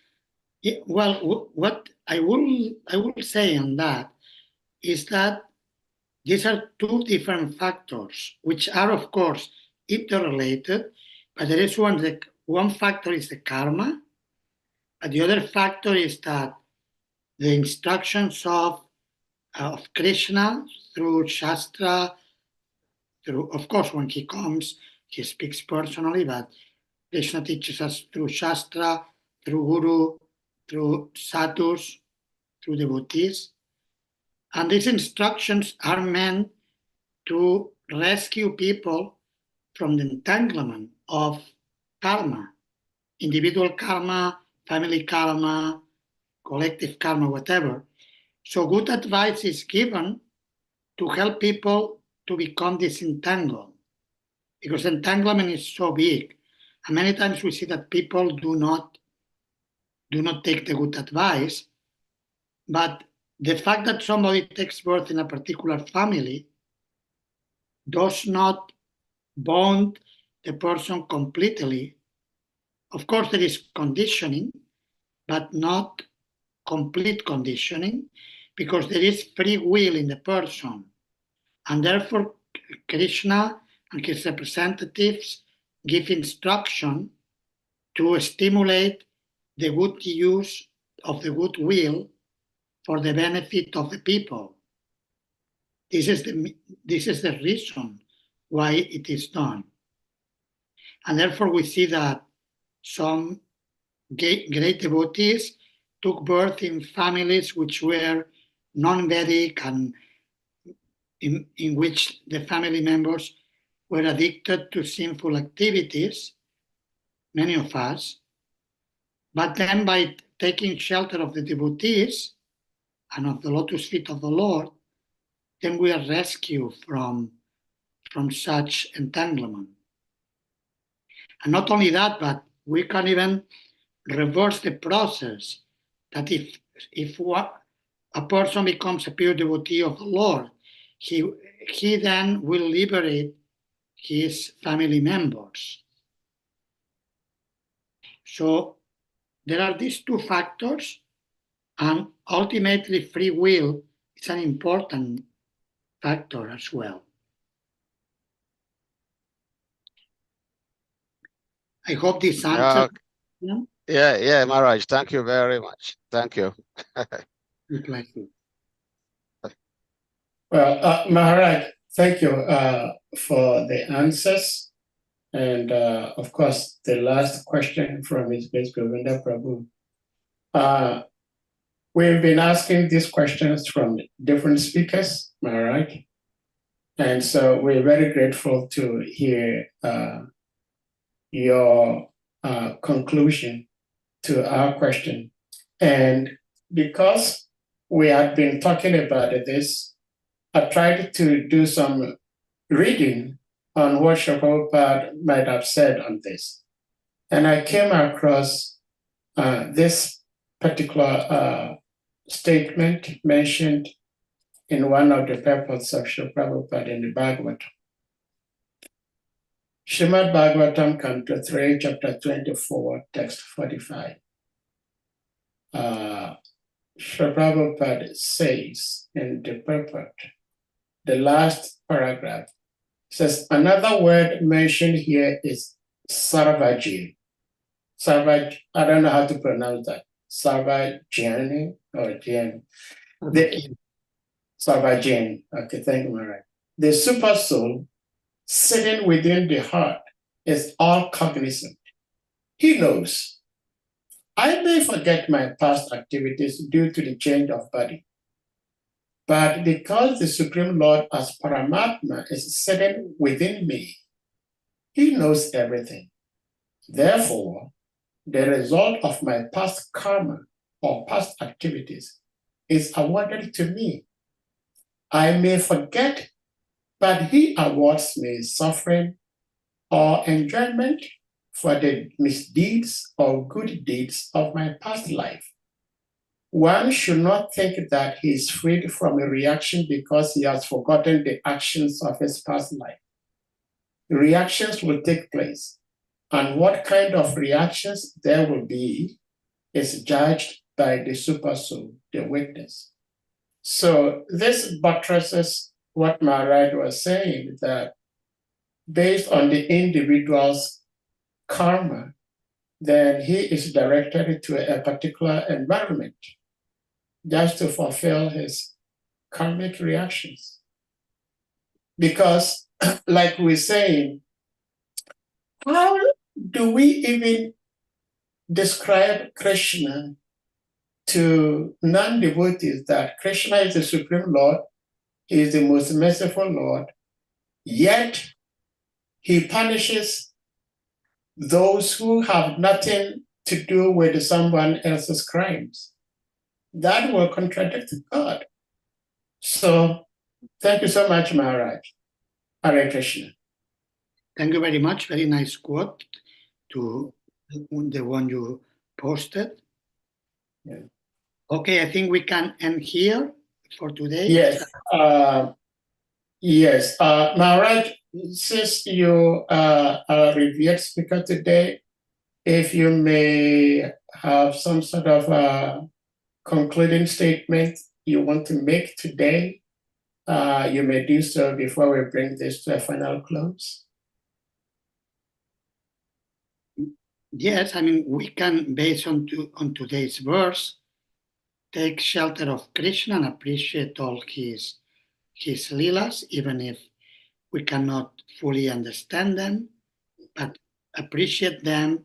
Yeah, well, what I will say on that is that these are two different factors, which are of course interrelated, but there is one factor is the karma, but the other factor is that the instructions of Krishna through Shastra, of course, when he comes, he speaks personally, but Krishna teaches us through Shastra, through Guru, through sadhus, through devotees. And these instructions are meant to rescue people from the entanglement of karma, individual karma, family karma, collective karma, whatever. So good advice is given to help people to become disentangled, because entanglement is so big. And many times we see that people do not take the good advice, but the fact that somebody takes birth in a particular family does not bond the person completely. Of course, there is conditioning, but not complete conditioning, because there is free will in the person. And therefore, Krishna and his representatives give instruction to stimulate the good use of the good will for the benefit of the people. This is the reason why it is done. And therefore we see that some great devotees took birth in families which were non-Vedic and in which the family members were addicted to sinful activities, many of us. But then by taking shelter of the devotees and of the lotus feet of the Lord, then we are rescued from such entanglement. And not only that, but we can even reverse the process, that if a person becomes a pure devotee of the Lord, he then will liberate his family members. So there are these two factors, and ultimately free will is an important factor as well. I hope this answers. Yeah, Maharaj, thank you very much. Thank you. Well, Maharaj, thank you for the answers. And of course, the last question from His Grace Govinda Prabhu. We've been asking these questions from different speakers, Maharaj. And so we're very grateful to hear your conclusion to our question. And because we had been talking about this, I tried to do some reading on what Srila Prabhupada might have said on this. And I came across this particular statement mentioned in one of the purports of Srila Prabhupada in the Bhagavatam. Srimad Bhagavatam, Canto 3, Chapter 24, Text 45. Srila Prabhupada says in the purport, the last paragraph, says, another word mentioned here is Sarvajin. Sarvaj, I don't know how to pronounce that. Sarvajani or Jan. Sarvajin. Okay, thank you, Maharaj. The super soul sitting within the heart is all cognizant. He knows. I may forget my past activities due to the change of body. But because the Supreme Lord as Paramatma is sitting within me, He knows everything. Therefore, the result of my past karma or past activities is awarded to me. I may forget, but He awards me suffering or enjoyment for the misdeeds or good deeds of my past life. One should not think that he is freed from a reaction because he has forgotten the actions of his past life. The reactions will take place, and what kind of reactions there will be is judged by the super soul, the witness. So this buttresses what Maharaj was saying, that based on the individual's karma, then he is directed to a particular environment just to fulfill his karmic reactions. Because, like we're saying, how do we even describe Krishna to non-devotees that Krishna is the Supreme Lord, He is the most merciful Lord, yet He punishes those who have nothing to do with someone else's crimes? That will contradict God. So, thank you so much, Maharaj. Hare Krishna. Thank you very much. Very nice quote to the one you posted. Yeah. Okay, I think we can end here for today. Yes. Yes. Maharaj, since you are a revered speaker today, if you may have some sort of concluding statement you want to make today, you may do so before we bring this to a final close. Yes, I mean, we can, based on today's verse, take shelter of Krishna and appreciate all his leelas, even if we cannot fully understand them, but appreciate them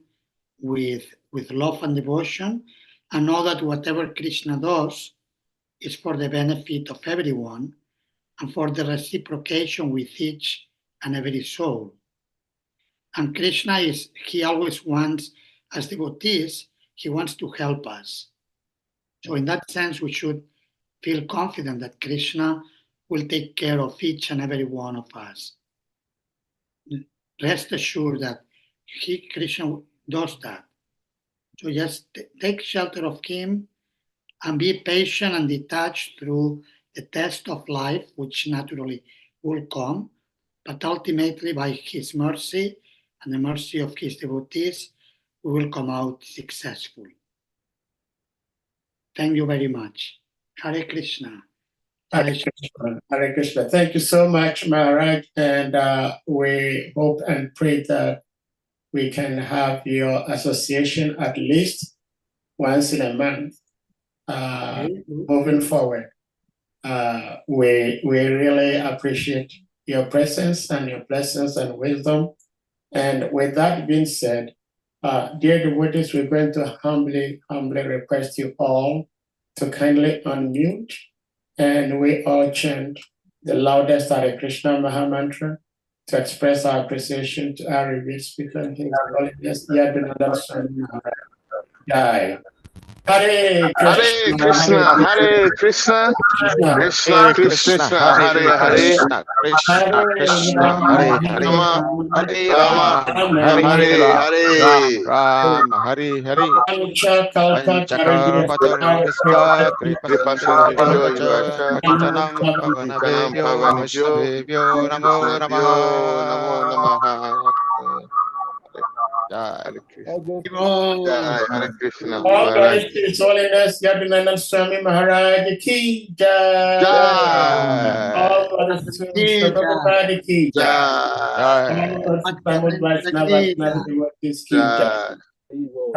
with love and devotion, and know that whatever Krishna does is for the benefit of everyone and for the reciprocation with each and every soul. And Krishna he always wants, as devotees, he wants to help us. So in that sense, we should feel confident that Krishna will take care of each and every one of us. Rest assured that Krishna does that. So just take shelter of him and be patient and detached through the test of life, which naturally will come, but ultimately by his mercy and the mercy of his devotees, we will come out successful. Thank you very much. Hare Krishna. Hare Krishna. Hare Krishna. Thank you so much, Maharaj. And we hope and pray that we can have your association at least once in a month. Moving forward, we really appreciate your presence and your blessings and wisdom. And with that being said, dear devotees, we're going to humbly request you all to kindly unmute, and we all chant the loudest Hare Krishna Maha Mantra to express our appreciation to our revered speaker, His Holiness YADUNANDANA Swami Maharaj. Jai. Hare Krishna, Hare Krishna, Krishna Krishna, Hare Hare, Krishna, Hare Hare, Hare Rama, Hare Hare, Rama, Hare Hare. Panchakalpatarubhishya Kripasindhudivaivacha Patitanam Pavanabhyo Vaishnavebhyo Namo Namaha. Hare Krishna. All glories to His Holiness YADUNANDANA Swami Maharaj ki jai. All glories to Srila Prabhupada ki jai. All glories to Pramod Vaishnava devotees ki jai.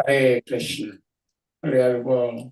Hare Krishna. Hare Hare.